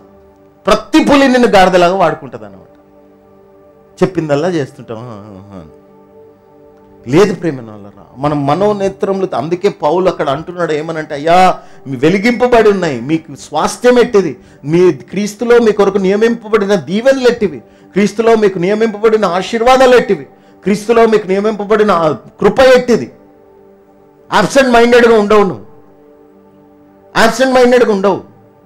ప్రతి పులి నిన్ను గాడిదలాగా వాడుకుంటుంది అన్నమాట. చెప్పిందల్లా చేస్తుంటాం. లేదు ప్రేమనోళ్ళరా, మనం మనోనేత్రములు. అందుకే పౌలు అక్కడ అంటున్నాడు ఏమనంటే, అయ్యా మీ వెలిగింపబడి ఉన్నాయి, మీకు స్వాస్థ్యం ఎట్టిది, మీ క్రీస్తులో మీ కొరకు నియమింపబడిన దీవెనలు ఎట్టివి, క్రీస్తులో మీకు నియమింపబడిన ఆశీర్వాదాలు ఎట్టివి, క్రీస్తులో మీకు నియమింపబడిన కృప ఎట్టిది. అబ్సెంట్ మైండెడ్గా ఉండవు, నువ్వు అబ్సెంట్ మైండెడ్గా ఉండవు.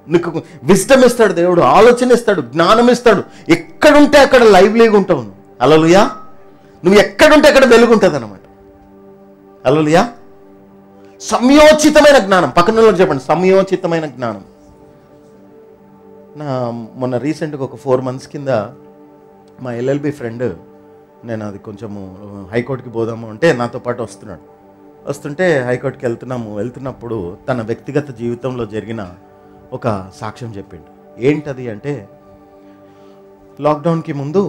నీకు విజ్డమ్ ఇస్తాడు దేవుడు, ఆలోచన ఇస్తాడు, జ్ఞానం ఇస్తాడు. ఎక్కడుంటే అక్కడ లైవ్లీగా ఉంటావు నువ్వు. హల్లెలూయా. నువ్వు ఎక్కడుంటే అక్కడ వెలుగుంటుంది అన్నమాట. హల్లెలూయా. సమయోచితమైన జ్ఞానం. పక్కన చెప్పండి, సమయోచితమైన జ్ఞానం. మొన్న రీసెంట్గా ఒక 4 months కింద మా LLB ఫ్రెండ్, నేను అది కొంచెము హైకోర్టుకి పోదాము అంటే నాతో పాటు వస్తుంటే హైకోర్టుకి వెళ్తున్నప్పుడు తన వ్యక్తిగత జీవితంలో జరిగిన ఒక సాక్ష్యం చెప్పిండు. ఏంటది అంటే, లాక్డౌన్కి ముందు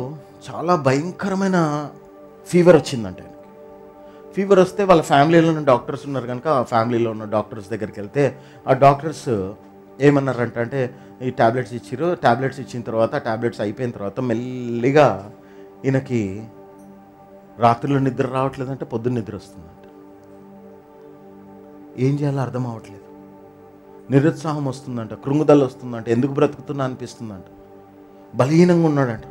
చాలా భయంకరమైన ఫీవర్ వచ్చిందంట. ఫీవర్ వస్తే వాళ్ళ ఫ్యామిలీలో ఉన్న డాక్టర్స్ ఉన్నారు కనుక ఆ ఫ్యామిలీలో ఉన్న డాక్టర్స్ దగ్గరికి వెళ్తే ఆ డాక్టర్స్ ఏమన్నారంటే ఈ టాబ్లెట్స్ ఇచ్చిర్రు. టాబ్లెట్స్ ఇచ్చిన తర్వాత టాబ్లెట్స్ అయిపోయిన తర్వాత మెల్లిగా ఈయనకి రాత్రిలో నిద్ర రావట్లేదంటే పొద్దున్న నిద్ర వస్తుందంట. ఏం చేయాలో అర్థం అవ్వట్లేదు, నిరుత్సాహం వస్తుందంట, కృంగుదల వస్తుందంట, ఎందుకు బ్రతుకుతున్నా అనిపిస్తుందంట, బలహీనంగా ఉన్నాడంట,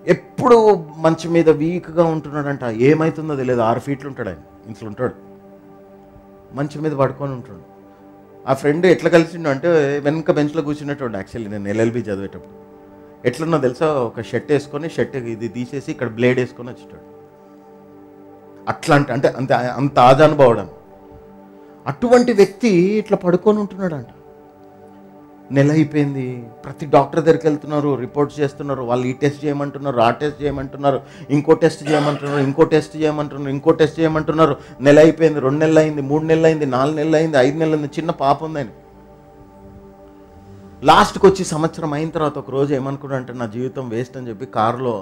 ఎప్పుడు మంచం మీద వీక్గా ఉంటున్నాడంట. ఏమవుతుందో తెలియదు. 6 feet ఉంటాడు ఆయన, ఇంట్లో ఉంటాడు, మంచం మీద పడుకొని ఉంటాడు. ఆ ఫ్రెండ్ ఎట్లా కలిసిండు అంటే వెనక బెంచ్లో కూర్చున్నట్టు. యాక్చువల్లీ నేను LLB చదివేటప్పుడు ఎట్లన్నా తెలుసా, ఒక షర్ట్ వేసుకొని షర్ట్ ఇది తీసేసి ఇక్కడ బ్లేడ్ వేసుకొని వచ్చేటాడు. అట్లాంటి అంటే అంత ఆజానుభావుడు. అటువంటి వ్యక్తి ఇట్లా పడుకొని ఉంటున్నాడంట. నెల అయిపోయింది, ప్రతి డాక్టర్ దగ్గరికి వెళ్తున్నారు, రిపోర్ట్స్ చేస్తున్నారు. వాళ్ళు ఈ టెస్ట్ చేయమంటున్నారు, ఆ టెస్ట్ చేయమంటున్నారు, ఇంకో టెస్ట్ చేయమంటున్నారు, ఇంకో టెస్ట్ చేయమంటున్నారు, ఇంకో టెస్ట్ చేయమంటున్నారు. నెల అయిపోయింది, 2 నెలలు అయింది, 3 నెలలు అయింది, 4 నెలలు అయింది, 5 నెలలు అయింది. చిన్న పాప ఉందని లాస్ట్కి వచ్చి సంవత్సరం అయిన తర్వాత ఒక రోజు ఏమనుకున్నాడంటే నా జీవితం వేస్ట్ అని చెప్పి కారులో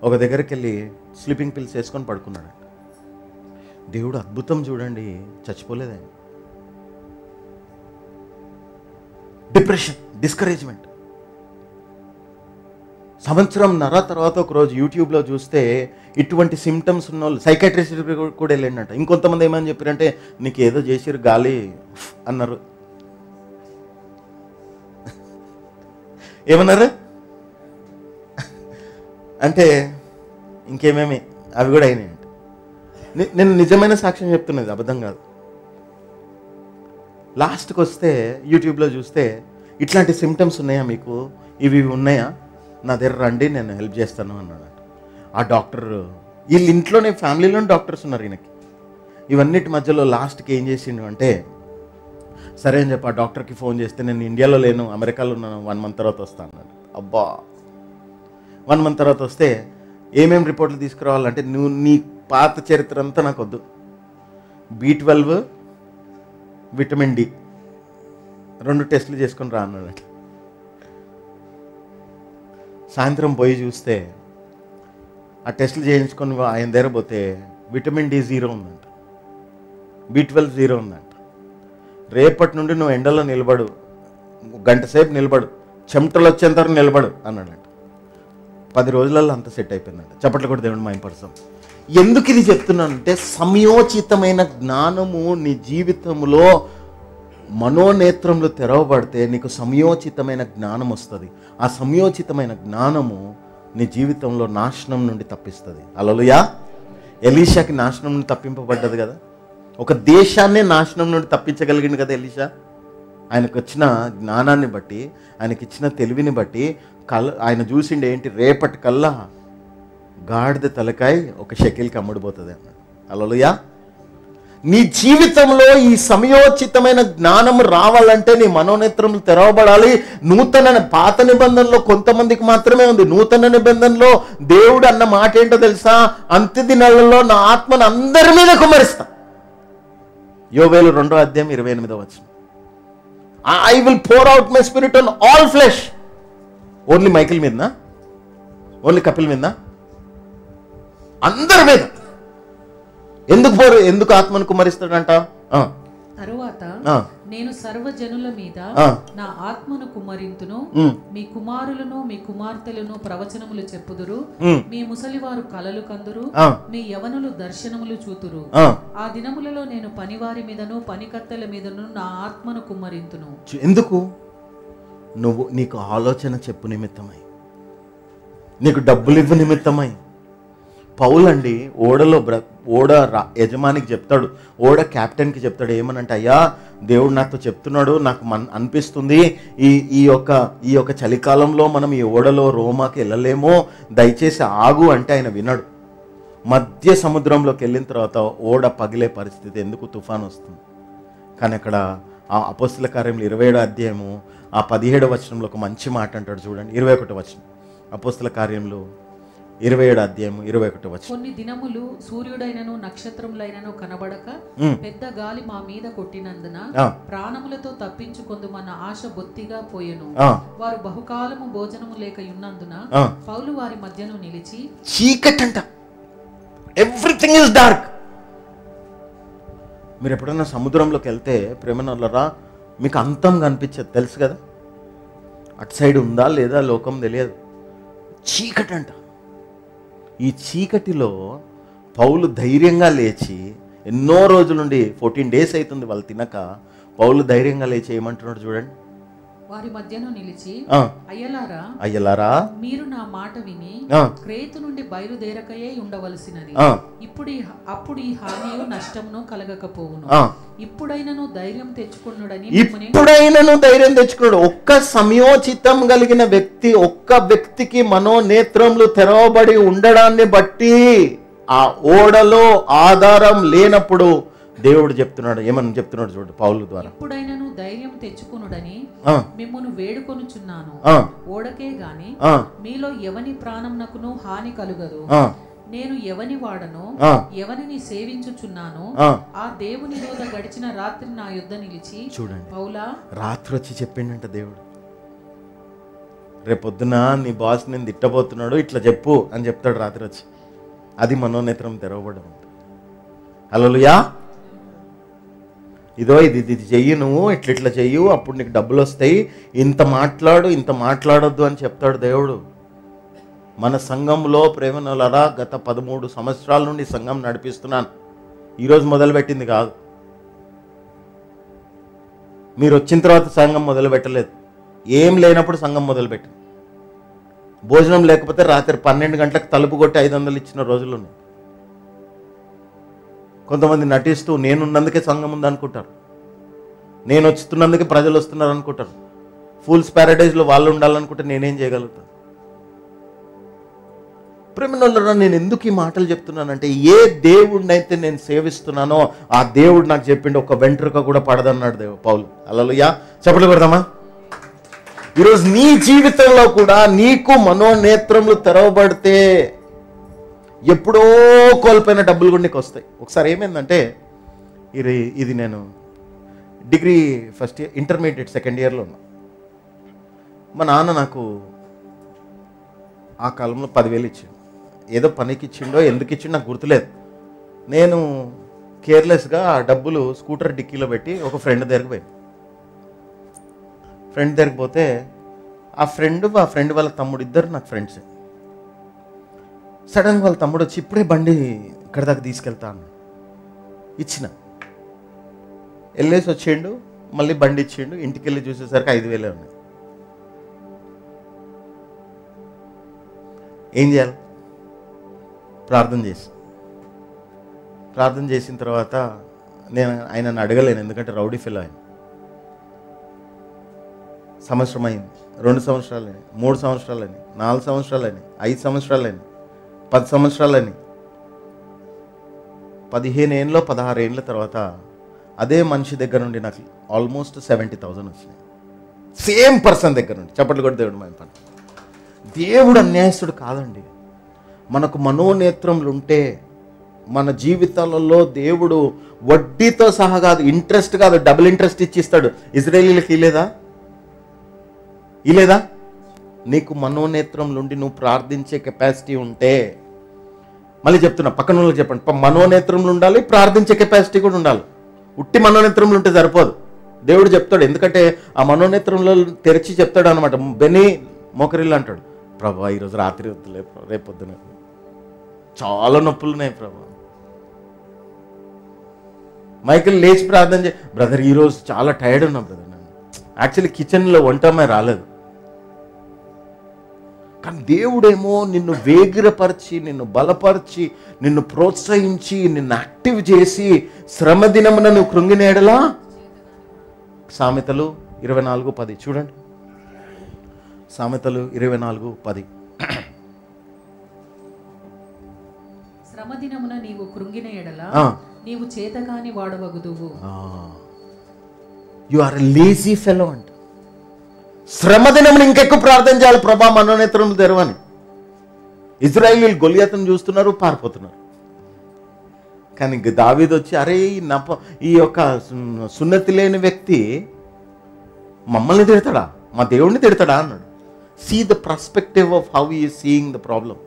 ఒక దగ్గరికి వెళ్ళి స్లీపింగ్ పిల్స్ వేసుకొని పడుకున్నాడు. దేవుడు అద్భుతం చూడండి, చచ్చిపోలేదండి. Depression, discouragement. సంవత్సరంన్నర తర్వాత ఒకరోజు యూట్యూబ్లో చూస్తే ఇటువంటి సిమ్టమ్స్ ఉన్న వాళ్ళు సైకాట్రిస్ట్ కూడా వెళ్ళండి. ఇంకొంతమంది ఏమని చెప్పారంటే నీకు ఏదో చేసిరు, గాలి అన్నారు. ఏమన్నారు అంటే ఇంకేమేమి అవి కూడా అయినాయంట. నేను నిజమైన సాక్ష్యం చెప్తున్నది, అబద్ధం కాదు. లాస్ట్కి వస్తే యూట్యూబ్లో చూస్తే ఇట్లాంటి సిమ్టమ్స్ ఉన్నాయా మీకు, ఇవి ఉన్నాయా, నా దగ్గర రండి నేను హెల్ప్ చేస్తాను అన్నాడు. ఆ డాక్టర్ వీళ్ళ ఇంట్లోనే ఫ్యామిలీలోనే డాక్టర్స్ ఉన్నారు ఈయనకి. ఇవన్నిటి మధ్యలో లాస్ట్కి ఏం చేసిండు అంటే సరే అని చెప్పి ఆ డాక్టర్కి ఫోన్ చేస్తే నేను ఇండియాలో లేను, అమెరికాలో ఉన్నాను, 1 మంత్ తర్వాత వస్తాను అన్నాడు. అబ్బా 1 మంత్ తర్వాత వస్తే ఏమేమి రిపోర్ట్లు తీసుకురావాలంటే నువ్వు నీ పాత చరిత్ర అంతా నాకు వద్దు, B12 విటమిన్ డి 2 టెస్టులు చేసుకొని రా అన్నాడు. సాయంత్రం పోయి చూస్తే ఆ టెస్టులు చేయించుకొని ఆయన దగ్గర పోతే విటమిన్ డి 0 ఉందంట, B12 0 ఉందంట. రేపటి నుండి నువ్వు ఎండలో నిలబడు, 1 గంట సేపు నిలబడు, చెమటలు వచ్చేంత వరకు నిలబడు అన్నాడంట. 10 రోజులలో అంత సెట్ అయిపోయిందంట. చప్పట్లు కూడా దేవుడు మైంపరసం. ఎందుకు ఇది చెప్తున్నానంటే సమయోచితమైన జ్ఞానము నీ జీవితంలో మనోనేత్రంలో తెరవబడితే నీకు సమయోచితమైన జ్ఞానం వస్తుంది. ఆ సమయోచితమైన జ్ఞానము నీ జీవితంలో నాశనం నుండి తప్పిస్తుంది. హల్లెలూయా. ఎలీషాకి నాశనం నుండి తప్పింపబడ్డది కదా, ఒక దేశాన్నే నాశనం నుండి తప్పించగలిగింది కదా ఎలీషా. ఆయనకు వచ్చిన జ్ఞానాన్ని బట్టి, ఆయనకి ఇచ్చిన తెలివిని బట్టి ఆయన చూసిండే ఏంటి, రేపటి కల్లా గాడిద తలకాయ 1 షెకెల్కి అమ్ముడుపోతుంది అన్నాడు. హల్లెలూయా. నీ జీవితంలో ఈ సమయోచితమైన జ్ఞానం రావాలంటే నీ మనోనేత్రములు తెరవబడాలి. పాత నిబంధనలో కొంతమందికి మాత్రమే ఉంది. నూతన నిబంధనలో దేవుడు అన్న మాట ఏంటో తెలుసా, అంత్య దినాలలో నా ఆత్మను అందరి మీద కుమ్మరిస్తా. యోవేలు 2వ అధ్యాయం 28వ వచనం. I will pour out my spirit on all flesh. Only Michael మీదనా, ఓన్లీ కపిల్ మీదనా, అందరి మీద. ఎందుకు ఆత్మను కుమ్మరిస్తాడంట?
తరువాత నేను సర్వజనుల మీద నా ఆత్మను కుమ్మరింతును, మీ కుమారులను మీ కుమార్తెలను ప్రవచనములు చెప్పుదురు, మీ ముసలివారు కలలు కందురు, మీ యవనులు దర్శనములు చూతురు. ఆ దినములలో నేను పనివారి మీదను పనికత్తెల మీదను నా ఆత్మను కుమ్మరింతును.
ఎందుకు? నీకు ఆలోచన చెప్పు నిమిత్తమై, నీకు డబ్బులు ఇవ్వు నిమిత్తమై. పౌలండి ఓడ యజమానికి చెప్తాడు, ఓడ క్యాప్టెన్కి చెప్తాడు ఏమనంటే, అయ్యా దేవుడు నాతో చెప్తున్నాడు, నాకు అనిపిస్తుంది ఈ యొక్క చలికాలంలో మనం ఈ ఓడలో రోమాకి వెళ్ళలేమో, దయచేసి ఆగు అంటే ఆయన వినడు. మధ్య సముద్రంలోకి వెళ్ళిన తర్వాత ఓడ పగిలే పరిస్థితి, ఎందుకు తుఫాను వస్తుంది. కానీ అక్కడ ఆ అపోస్తల కార్యములు 27వ అధ్యాయము ఆ 17వ వచనంలో ఒక మంచి మాట అంటాడు చూడండి. 21వ వచనం, అపోస్తల కార్యములు 27వ అధ్యాయం 21వ వచనం.
కొన్ని దినములు సూర్యుడైనను నక్షత్రములైనను కనబడక పెద్ద గాలి మా మీద కొట్టినందున ప్రాణములతో తప్పించుకొందు మన ఆశ బొత్తిగా పోయెను. వారు బహుకాలము భోజనము లేక ఉన్నందున పౌలు వారి మధ్యను నిలిచి,
చీకటంట, ఎవ్రీథింగ్ ఇస్ డార్క్. మీరు ఎప్పుడైనా సముద్రంలోకి వెళ్తే ప్రేమనల్లరా మీకు అంతం కనిపించదు, తెలుసు కదా, అటు సైడ్ ఉందా లేదా లోకం తెలియదు. చీకటంట. ఈ చీకటిలో పౌలు ధైర్యంగా లేచి, ఎన్నో రోజుల నుండి 14 days అవుతుంది వాళ్ళు తినక, పౌలు ధైర్యంగా లేచి ఏమంటున్నాడు చూడండి,
వారి మధ్యను నిలిచి, అయ్యలారా మీరు నా మాట విని క్రేతు నుండి బయలుదేరకయే ఉండవలసినది. అప్పుడు ఈ హానియు నష్టమును కలగకపోవును. ఇప్పుడైనను ధైర్యం తెచ్చుకున్నాడు.
ఒక్క సమయోచితం కలిగిన వ్యక్తి, ఒక్క వ్యక్తికి మనోనేత్రములు తెరవబడి ఉండడాన్ని బట్టి ఆ ఓడలో ఆధారం లేనప్పుడు దేవుడు చెప్తున్నాడు. ఏమని చెప్తున్నాడు చూడు పౌలు ద్వారా,
ఇప్పుడైనను ధైర్యం తెచ్చుకొనుడని మిమ్మును వేడుకొనుచున్నాను. ఓడకే గాని మీలో ఎవని ప్రాణమునకును హాని కలుగదు. నేను ఎవని వాడను, ఎవరిని సేవించుచున్నాను, ఆ దేవుని యోధ గడిచిన రాత్రి నా యుద్ధ నిలిచి.
చూడండి,
పౌలా
రాత్రి వచ్చి చెప్పిండంట దేవుడు, రేపొద్దున నీ బాస్ నేను తిట్టబోతున్నాడు, ఇట్లా చెప్పు అని చెప్తాడు రాత్రి వచ్చి. అది మనోనేత్రం తెరవబడం. హల్లెలూయా. ఇదో ఇది చెయ్యి, నువ్వు ఇట్లా చెయ్యు, అప్పుడు నీకు డబ్బులు వస్తాయి, ఇంత మాట్లాడొద్దు అని చెప్తాడు దేవుడు. మన సంఘంలో ప్రేమనులారా, గత 13 సంవత్సరాల నుండి సంఘం నడిపిస్తున్నాను. ఈరోజు మొదలుపెట్టింది కాదు, మీరు వచ్చిన తర్వాత సంఘం మొదలు పెట్టలేదు. ఏం లేనప్పుడు సంఘం మొదలుపెట్టింది. భోజనం లేకపోతే రాత్రి 12 గంటలకు తలుపు కొట్టి 500 ఇచ్చిన రోజులు ఉన్నాయి. కొంతమంది నటిస్తూ నేనున్నందుకే సంఘం ఉందనుకుంటారు, నేను వస్తున్నందుకే ప్రజలు వస్తున్నారు అనుకుంటారు. ఫూల్స్ ప్యారడైజ్లో వాళ్ళు ఉండాలనుకుంటే నేనేం చేయగలుగుతాను? ప్రేమనులారా, నేను ఎందుకు ఈ మాటలు చెప్తున్నానంటే, ఏ దేవుడినైతే నేను సేవిస్తున్నానో ఆ దేవుడు నాకు చెప్పిండు, ఒక వెంట్రుక కూడా పడదన్నాడు పౌలు. హల్లెలూయా. చప్పట్లు కొడదామా? ఈరోజు నీ జీవితంలో కూడా నీకు మనోనేత్రములు తెరవబడితే ఎప్పుడో కోల్పోయిన డబ్బులు కూడా నీకు వస్తాయి. ఒకసారి ఏమైందంటే, ఇది నేను degree first year, intermediate second ఇయర్లో ఉన్నా. మా నాన్న నాకు ఆ కాలంలో 10,000 ఇచ్చిండు. ఏదో పనికి ఇచ్చిండో ఎందుకు ఇచ్చిండో నాకు గుర్తులేదు. నేను కేర్లెస్గా ఆ డబ్బులు స్కూటర్ డిక్కీలో పెట్టి ఒక ఫ్రెండ్ దగ్గరికి పోయాను. ఫ్రెండ్ దగ్గరికి పోతే ఆ ఫ్రెండ్ వాళ్ళ తమ్ముడు, ఇద్దరు నాకు ఫ్రెండ్స్. సడన్గా వాళ్ళ తమ్ముడు వచ్చి, ఇప్పుడే బండి ఇక్కడ దాకా తీసుకెళ్తా అన్న. ఇచ్చిన, వెళ్ళేసి వచ్చిండు, మళ్ళీ బండి ఇచ్చిండు. ఇంటికి వెళ్ళి చూసేసరికి 5,000 ఉన్నాయి. ఏం చేయాలి? ప్రార్థన చేసిన తర్వాత నేను ఆయనను అడగలేను, ఎందుకంటే రౌడీ ఫెలో ఆయన. సంవత్సరం అయింది, 2 సంవత్సరాలని, 3 సంవత్సరాలని, 4 సంవత్సరాలని, 5 సంవత్సరాలని, 10 సంవత్సరాలని, 15 ఏళ్ళలో 16 ఏళ్ళ తర్వాత అదే మనిషి దగ్గర నుండి నాకు ఆల్మోస్ట్ 70,000 వచ్చినాయి. సేమ్ పర్సన్ దగ్గర నుండి. చప్పట్లు కూడా దేవుడు మన పని. దేవుడు అన్యాయస్తుడు కాదండి. మనకు మనోనేత్రములు ఉంటే మన జీవితాలలో దేవుడు వడ్డీతో సహా కాదు, ఇంట్రెస్ట్ కాదు, డబుల్ ఇంట్రెస్ట్ ఇచ్చిస్తాడు. ఇజ్రాయేలీలకు ఇలేదా? నీకు మనోనేత్రములు ఉండి నువ్వు ప్రార్థించే కెపాసిటీ ఉంటే, మళ్ళీ చెప్తున్నా, పక్కన వాళ్ళకి చెప్పండి, మనోనేత్రములు ఉండాలి, ప్రార్థించే కెపాసిటీ కూడా ఉండాలి. ఉట్టి మనోనేత్రములు ఉంటే సరిపోదు. దేవుడు చెప్తాడు, ఎందుకంటే ఆ మనోనేత్రంలో తెరిచి చెప్తాడు అనమాట. బెని మోకరిల్లు అంటాడు, ప్రభా ఈరోజు రాత్రి వద్దులే, రేపు పొద్దున చాలా నొప్పులు ఉన్నాయి ప్రభా. మైకిల్ లేచి ప్రార్థన బ్రదర్ ఈరోజు చాలా టైర్డ్ ఉన్నా బ్రదర్, నేను యాక్చువల్లీ కిచెన్లో వంటమే రాలేదు. కానీ దేవుడేమో నిన్ను వేగిరపరిచి, నిన్ను బలపరిచి, నిన్ను ప్రోత్సహించి, నిన్ను యాక్టివ్ చేసి, శ్రమ దినమున నువ్వు కృంగినేడలా. సామెతలు 24:10 చూడండి. సామెతలు 24:10.
శ్రమ దినమున నీవు కృంగిన ఎడల నీవు చేతకాని వాడవగుదువు.
You are a lazy fellow అంట. శ్రమ దినమున ఇంకెక్కువ ప్రార్థన చేయాలి, ప్రభా మనోనేత్రములు తెరవని. ఇజ్రాయేలీలు గొలియాతును చూస్తున్నారు, పారిపోతున్నారు. కానీ దావీదు వచ్చి, అరే ఈ యొక్క సున్నతి లేని వ్యక్తి మమ్మల్ని తిడతాడా, మా దేవుడిని తిడతాడా అన్నాడు. See the perspective of how he is seeing the problem.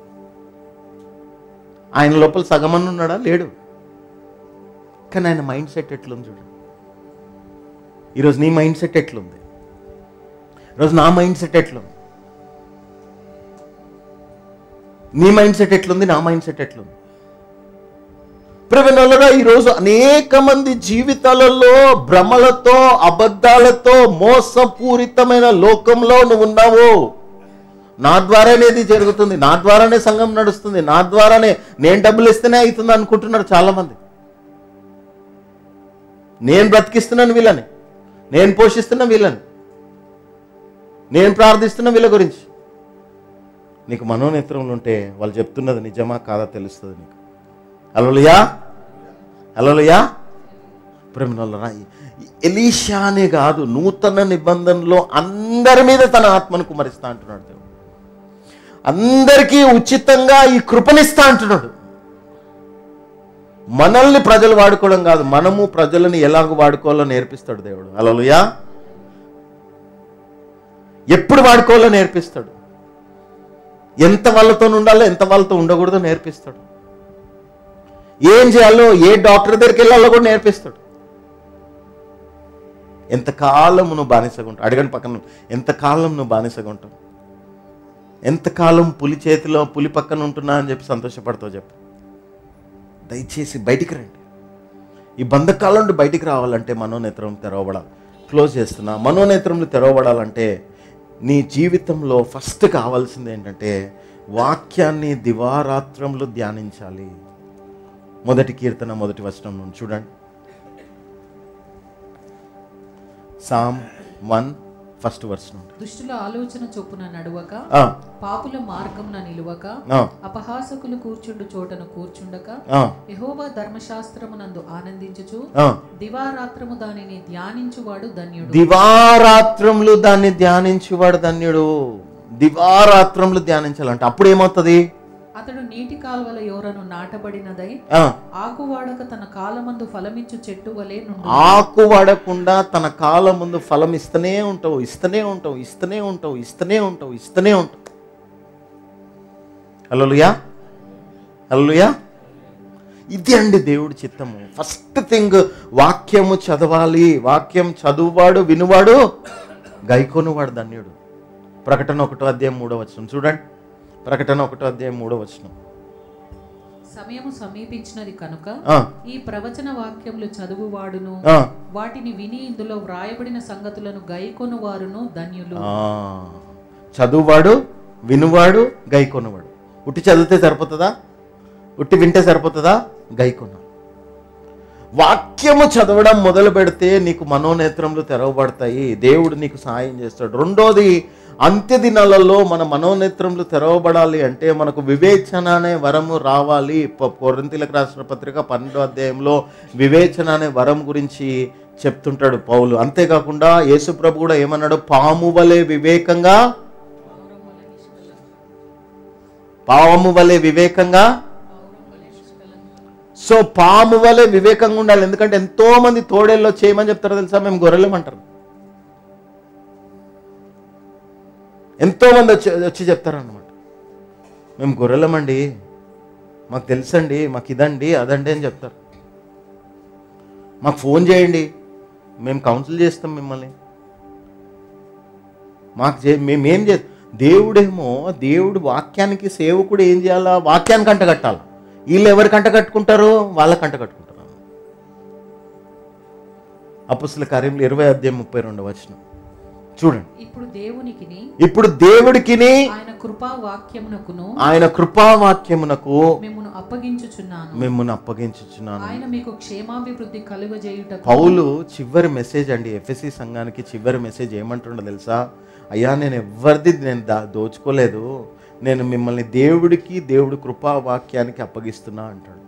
ఆయన లోపల సగమని ఉన్నాడా? లేడు. కానీ ఆయన మైండ్ సెట్ ఎట్లుంది చూడండి. ఈరోజు నీ మైండ్ సెట్ ఎట్లుంది? ఈరోజు నా మైండ్ సెట్ ఎట్లుంది? నీ మైండ్ సెట్ ఎట్లుంది? నా మైండ్ సెట్ ఎట్లుంది? ప్రియమైనవారా, ఈరోజు అనేక మంది జీవితాలలో భ్రమలతో, అబద్ధాలతో, మోసపూరితమైన లోకంలో నువ్వు ఉన్నావు. నా ద్వారానే ఇది జరుగుతుంది, నా ద్వారానే సంఘం నడుస్తుంది, నా ద్వారానే నేను డబ్బులు ఇస్తేనే అవుతుంది అనుకుంటున్నారు చాలామంది. నేను బ్రతికిస్తున్నాను వీళ్ళని, నేను పోషిస్తున్నా వీళ్ళని, నేను ప్రార్థిస్తున్నా వీళ్ళ గురించి. నీకు మనోనేత్రములు ఉంటే వాళ్ళు చెప్తున్నది నిజమా కాదా తెలుస్తుంది నీకు. హల్లెలూయా, హల్లెలూయా. ప్రేమనులారా, ఎలీషా అనే కాదు, నూతన నిబంధనలో అందరి మీద తన ఆత్మను కుమరిస్తా అంటున్నాడు దేవుడు. అందరికీ ఉచితంగా ఈ కృపనిస్తా అంటున్నాడు. మనల్ని ప్రజలు వాడుకోవడం కాదు, మనము ప్రజలను ఎలాగ వాడుకోవాలో నేర్పిస్తాడు దేవుడు. హల్లెలూయా. ఎప్పుడు వాడుకోవాలో నేర్పిస్తాడు, ఎంత వాళ్ళతో ఉండాలో ఎంత వాళ్ళతో ఉండకూడదో నేర్పిస్తాడు, ఏం చేయాలో, ఏ డాక్టర్ దగ్గరికి వెళ్ళాలో కూడా నేర్పిస్తాడు. ఎంతకాలం నువ్వు బానిసగా ఉంటావు? అడగండి పక్కన, ఎంతకాలం నువ్వు బానిసగా ఉంటావు? ఎంతకాలం పులి చేతిలో, పులి పక్కన ఉంటున్నా అని చెప్పి సంతోషపడతావు చెప్పు. దయచేసి బయటికి రండి. ఈ బంధకాలం నుండి బయటికి రావాలంటే మనోనేత్రం తెరవబడాలి. క్లోజ్ చేస్తున్నా. మనోనేత్రములు తెరవబడాలంటే నీ జీవితంలో ఫస్ట్ కావాల్సింది ఏంటంటే వాక్యాన్ని దివారాత్రములు ధ్యానించాలి. 1 కీర్తన 1వ వచనం నుండి చూడండి. సామ్ 1 ఫస్ట్ వర్స్ నుండి.
దుష్టుల ఆలోచన చొప్పున నడువక, పాపుల మార్గమున నిలువక, అపహాసకులు కూర్చుండు చోటను కూర్చుండక, యెహోవా ధర్మశాస్త్రమునందు ఆనందించుచు దివారాత్రము దానిని ధ్యానించువాడు ధన్యుడు.
దివారాత్రములు దాన్ని ధ్యానించువాడు ధన్యుడు. దివారాత్రములు ధ్యానించాలంటే అప్పుడు ఏమవుతుంది?
అతడు నీటి కాలువల యోరను నాటబడినదై ఆకు వాడక తన కాలమందు ఫలమిచ్చు చెట్టు వలె నుండు.
ఆకు వాడకుండా తన కాలం ముందు ఫలం ఇస్తూనే ఉంటావు, ఇస్తూనే ఉంటావు, ఇస్తూనే ఉంటావు, ఇస్తూనే ఉంటావు, ఇస్తూనే ఉంటావు. హల్లెలూయా, హల్లెలూయా. ఇది అండి దేవుడి చిత్తము. ఫస్ట్ థింగ్ వాక్యము చదవాలి. వాక్యం చదువువాడు, వినువాడు, గైకొనువాడు ధన్యుడు. ప్రకటన 1వ అధ్యాయం 3వ వచనం చూడండి. ప్రకటన 1వ అధ్యాయం 3వ వచనం.
సమయము సమీపించినది కనుక ఈ ప్రవచన వాక్యములు చదువువాడును, వాటిని విని ఇందులో వ్రాయబడిన సంగతులను గైకొను వారును ధన్యులు.
చదువువాడు, వినువాడు, గైకొనువాడు. ఉట్టి చదివితే సరిపోతుందా? ఉట్టి వింటే సరిపోతుందా? గైకొను. వాక్యము చదవడం మొదలు పెడితే నీకు మనోనేత్రములు తెరవబడతాయి. దేవుడు నీకు సహాయం చేస్తాడు. రెండోది, అంత్య దినాలలో మన మనోనేత్రములు తెరవబడాలి అంటే మనకు వివేచన అనే వరము రావాలి. కొరింథీయులకు రాసిన పత్రిక 12వ అధ్యాయంలో వివేచన అనే వరం గురించి చెప్తుంటాడు పౌలు. అంతేకాకుండా యేసు ప్రభు కూడా ఏమన్నాడు? పాము వలె వివేకంగా, పాము వలె వివేకంగా. సో పాము వలె వివేకంగా ఉండాలి. ఎందుకంటే ఎంతో మంది తోడేళ్ళు చేయమని చెప్తారో తెలుసా? మేము గొర్రెలమంటారు. ఎంతోమంది వచ్చి చెప్తారన్నమాట, మేము గొర్రెలమండి, మాకు తెలుసండి, మాకు ఇదండి అదండి అని చెప్తారు. మాకు ఫోన్ చేయండి, మేము కౌన్సిల్ చేస్తాం మిమ్మల్ని, మాకు మేమేం దేవుడేమో, దేవుడు వాక్యానికి సేవకుడు ఏం చేయాలా? వాక్యానికి అంట కట్టాలి. వీళ్ళు ఎవరికి అంట కట్టుకుంటారు? వాళ్ళకి అంట కట్టుకుంటారు. అపొస్తలుల కార్యములు 20వ అధ్యాయం 32వ వచనం చూడండి. ఇప్పుడు దేవుడికిని
ఆయన కృపావాక్యమునకును,
ఆయన కృపావాక్యమునకు
మిమ్మును అప్పగించుచున్నాను,
మిమ్మును అప్పగించుచున్నాను.
ఆయన మీకు క్షేమాభివృద్ధి కలుగజేయుటకు.
పౌలు చివరి మెసేజ్ అండి ఎఫెసీ సంఘానికి చివరి మెసేజ్ ఏమంటుండో తెలుసా? అయ్యా, నేను ఎవరిది నేను దోచుకోలేదు, నేను మిమ్మల్ని దేవుడికి, దేవుడి కృపావాక్యానికి అప్పగిస్తున్నా అంటాడు.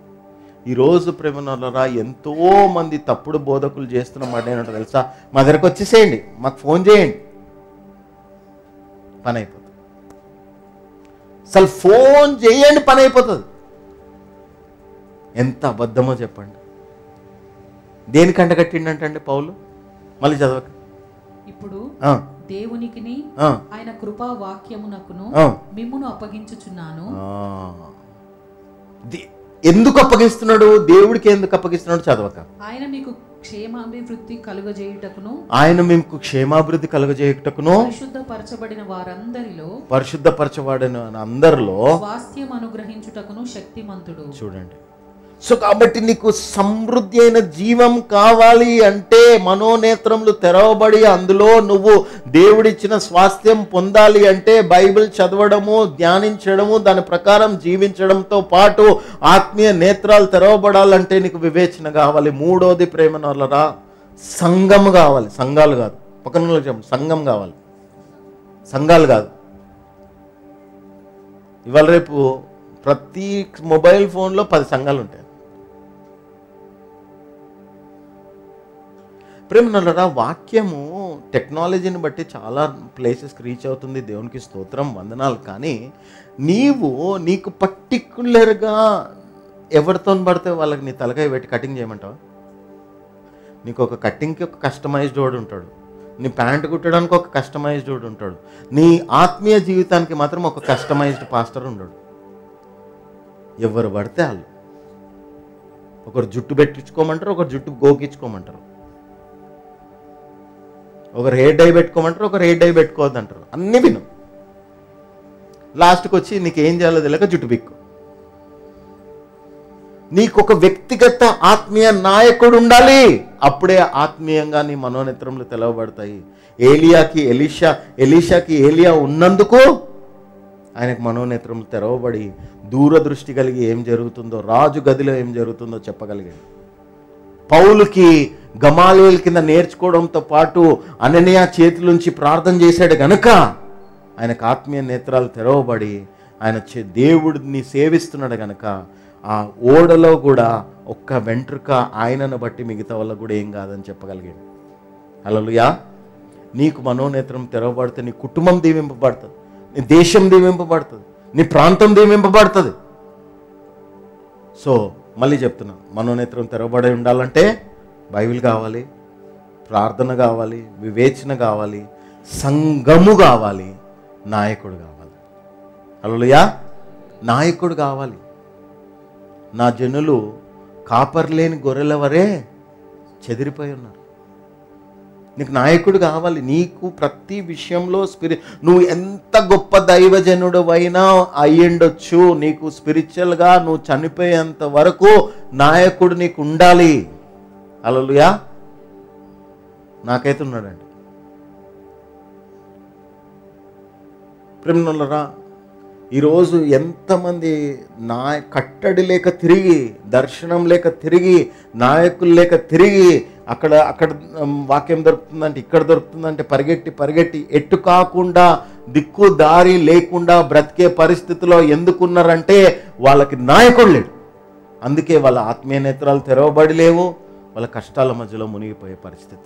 ఈరోజు ప్రేమనులారా, ఎంతో మంది తప్పుడు బోధకులు చేస్తున్న మాట ఏంటో తెలుసా? మా దగ్గరకు వచ్చేసేయండి, మాకు ఫోన్ చేయండి, పని అయిపోతుంది. అసలు ఫోన్ చేయండి, పని అయిపోతుంది. ఎంత అబద్ధమో చెప్పండి. దేనికి అంటగట్టిండంటే పౌలు? మళ్ళీ చదవక.
ఇప్పుడు దేవునికిని ఆయన కృపా వాక్యమునకును మిమ్మును అప్పగించుచున్నాను.
ఎందుకు అప్పగిస్తున్నాడు? దేవుడికి ఎందుకు అప్పగిస్తున్నాడు? చదవక.
ఆయన మీకు క్షేమాభివృద్ధి కలుగజేయుటకును,
ఆయన మీకు క్షేమాభివృద్ధి కలుగజేయుటకును,
పరిశుద్ధపరచబడిన వారందరిలో,
పరిశుద్ధపరచబడిన అందరిలో
స్వాస్థ్యం అనుగ్రహించుటకును శక్తిమంతుడు.
చూడండి, సో కాబట్టి నీకు సమృద్ధి అయిన జీవం కావాలి అంటే మనోనేత్రములు తెరవబడి అందులో నువ్వు దేవుడిచ్చిన స్వాస్థ్యం పొందాలి అంటే బైబిల్ చదవడము, ధ్యానించడము, దాని ప్రకారం జీవించడంతో పాటు ఆత్మీయ నేత్రాలు తెరవబడాలంటే నీకు వివేచన కావాలి. మూడోది ప్రేమనోళ్ళరా, సంఘం కావాలి. సంఘాలు కాదు, పక్కన చెప్పండి, సంఘం కావాలి, సంఘాలు కాదు. ఇవాళ రేపు ప్రతి మొబైల్ ఫోన్లో 10 సంఘాలు ఉంటాయి. ప్రేమనోళ్ళరా, వాక్యము టెక్నాలజీని బట్టి చాలా ప్లేసెస్కి రీచ్ అవుతుంది. దేవునికి స్తోత్రం, వందనాలు. కానీ నీకు పర్టిక్యులర్గా ఎవరితో పడితే వాళ్ళకి నీ తలకాయ పెట్టి కటింగ్ చేయమంటావా? నీకు ఒక కటింగ్కి ఒక కస్టమైజ్డ్ వాడు ఉంటాడు, నీ ప్యాంట్ కుట్టడానికి ఒక కస్టమైజ్డ్ వాడు ఉంటాడు, నీ ఆత్మీయ జీవితానికి మాత్రం ఒక కస్టమైజ్డ్ పాస్టర్ ఉండడు. ఎవరు పడితే వాళ్ళు, ఒకరు జుట్టు పెట్టించుకోమంటారు, ఒకరు జుట్టు గోకించుకోమంటారు, ఒకరు హెయిర్ డై పెట్టుకోమంటారు, ఒకరు హెయిర్ డై పెట్టుకోవద్దంటారు. అన్నీ విను. లాస్ట్కి వచ్చి నీకు ఏం చేయాలో తెలియక జుట్టు బిక్కు. నీకు ఒక వ్యక్తిగత ఆత్మీయ నాయకుడు ఉండాలి. అప్పుడే ఆత్మీయంగా నీ మనోనేత్రములు తెలవబడతాయి. ఎలీషాకి ఏలియా ఉన్నందుకు ఆయనకు మనోనేత్రములు తెరవబడి దూరదృష్టి కలిగి ఏం జరుగుతుందో, రాజు గదిలో ఏం జరుగుతుందో చెప్పగలిగాడు. పౌలుకి గమాలియేల్ కింద నేర్చుకోవడంతో పాటు అననీయ చేతులుంచి ప్రార్థన చేశాడు గనుక ఆయనకు ఆత్మీయ నేత్రాలు తెరవబడి ఆయన దేవుడిని సేవిస్తున్నాడు గనక ఆ ఓడలో కూడా ఒక్క వెంట్రుక ఆయనను బట్టి మిగతా వాళ్ళకు కూడా ఏం కాదని చెప్పగలిగాడు. హల్లెలూయా. నీకు మనోనేత్రం తెరవబడితే నీ కుటుంబం దీవింపబడుతుంది, నీ దేశం దీవింపబడుతుంది, నీ ప్రాంతం దీవింపబడుతుంది. సో మళ్ళీ చెప్తున్నా, మనోనేత్రం తెరవబడి ఉండాలంటే బైబిల్ కావాలి, ప్రార్థన కావాలి, వివేచన కావాలి, సంఘము కావాలి, నాయకుడు కావాలి. హల్లెలూయా. నాయకుడు కావాలి. నా జనులు కాపర్లేని గొర్రెల వరే చెదిరిపోయి ఉన్నారు. నీకు నాయకుడు కావాలి. నీకు ప్రతి విషయంలో నువ్వు ఎంత గొప్ప దైవజనుడు అయినా అయ్యుండొచ్చు, నీకు స్పిరిచువల్గా నువ్వు చనిపోయేంత వరకు నాయకుడు నీకు ఉండాలి. హల్లెలూయా. నాకైతే ఉన్నాడండి. ప్రేమనులరా, ఈరోజు ఎంతమంది కట్టడి లేక తిరిగి, దర్శనం లేక తిరిగి, నాయకులు లేక తిరిగి, అక్కడ వాక్యం దొరుకుతుందంటే ఇక్కడ దొరుకుతుందంటే పరిగెట్టి ఎట్టు కాకుండా దిక్కు దారి లేకుండా బ్రతికే పరిస్థితిలో ఎందుకున్నారంటే వాళ్ళకి నాయకుడు లేడు. అందుకే వాళ్ళ ఆత్మీయ నేత్రాలు తెరవబడి లేవు, వాళ్ళ కష్టాల మధ్యలో మునిగిపోయే పరిస్థితి.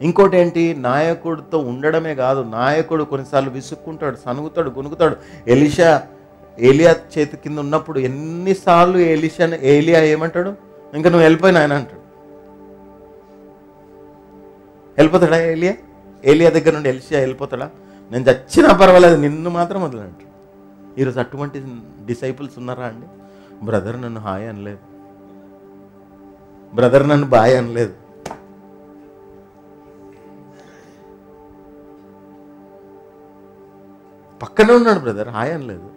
ఇంకోటి ఏంటి, నాయకుడితో ఉండడమే కాదు, నాయకుడు కొన్నిసార్లు విసుక్కుంటాడు, సనుగుతాడు, గొనుగుతాడు. ఏలియా చేతి కింద ఉన్నప్పుడు ఎన్నిసార్లు ఏలియా ఏమంటాడు, ఇంకా నువ్వు వెళ్ళిపోయిన ఆయన అంటాడు. వెళ్ళిపోతాడా ఏలియా దగ్గర నుండి ఎలీషా వెళ్ళిపోతాడా? నేను చచ్చినా పర్వాలేదు, నిన్ను మాత్రం వదలంటాడు. ఈరోజు అటువంటి డిసైపుల్స్ ఉన్నారా అండి? బ్రదర్ నన్ను హాయ్ అనలేదు, బ్రదర్ నన్ను బాయ్ అనలేదు, పక్కనే ఉన్నాడు బ్రదర్ హాయ్ అనలేదు.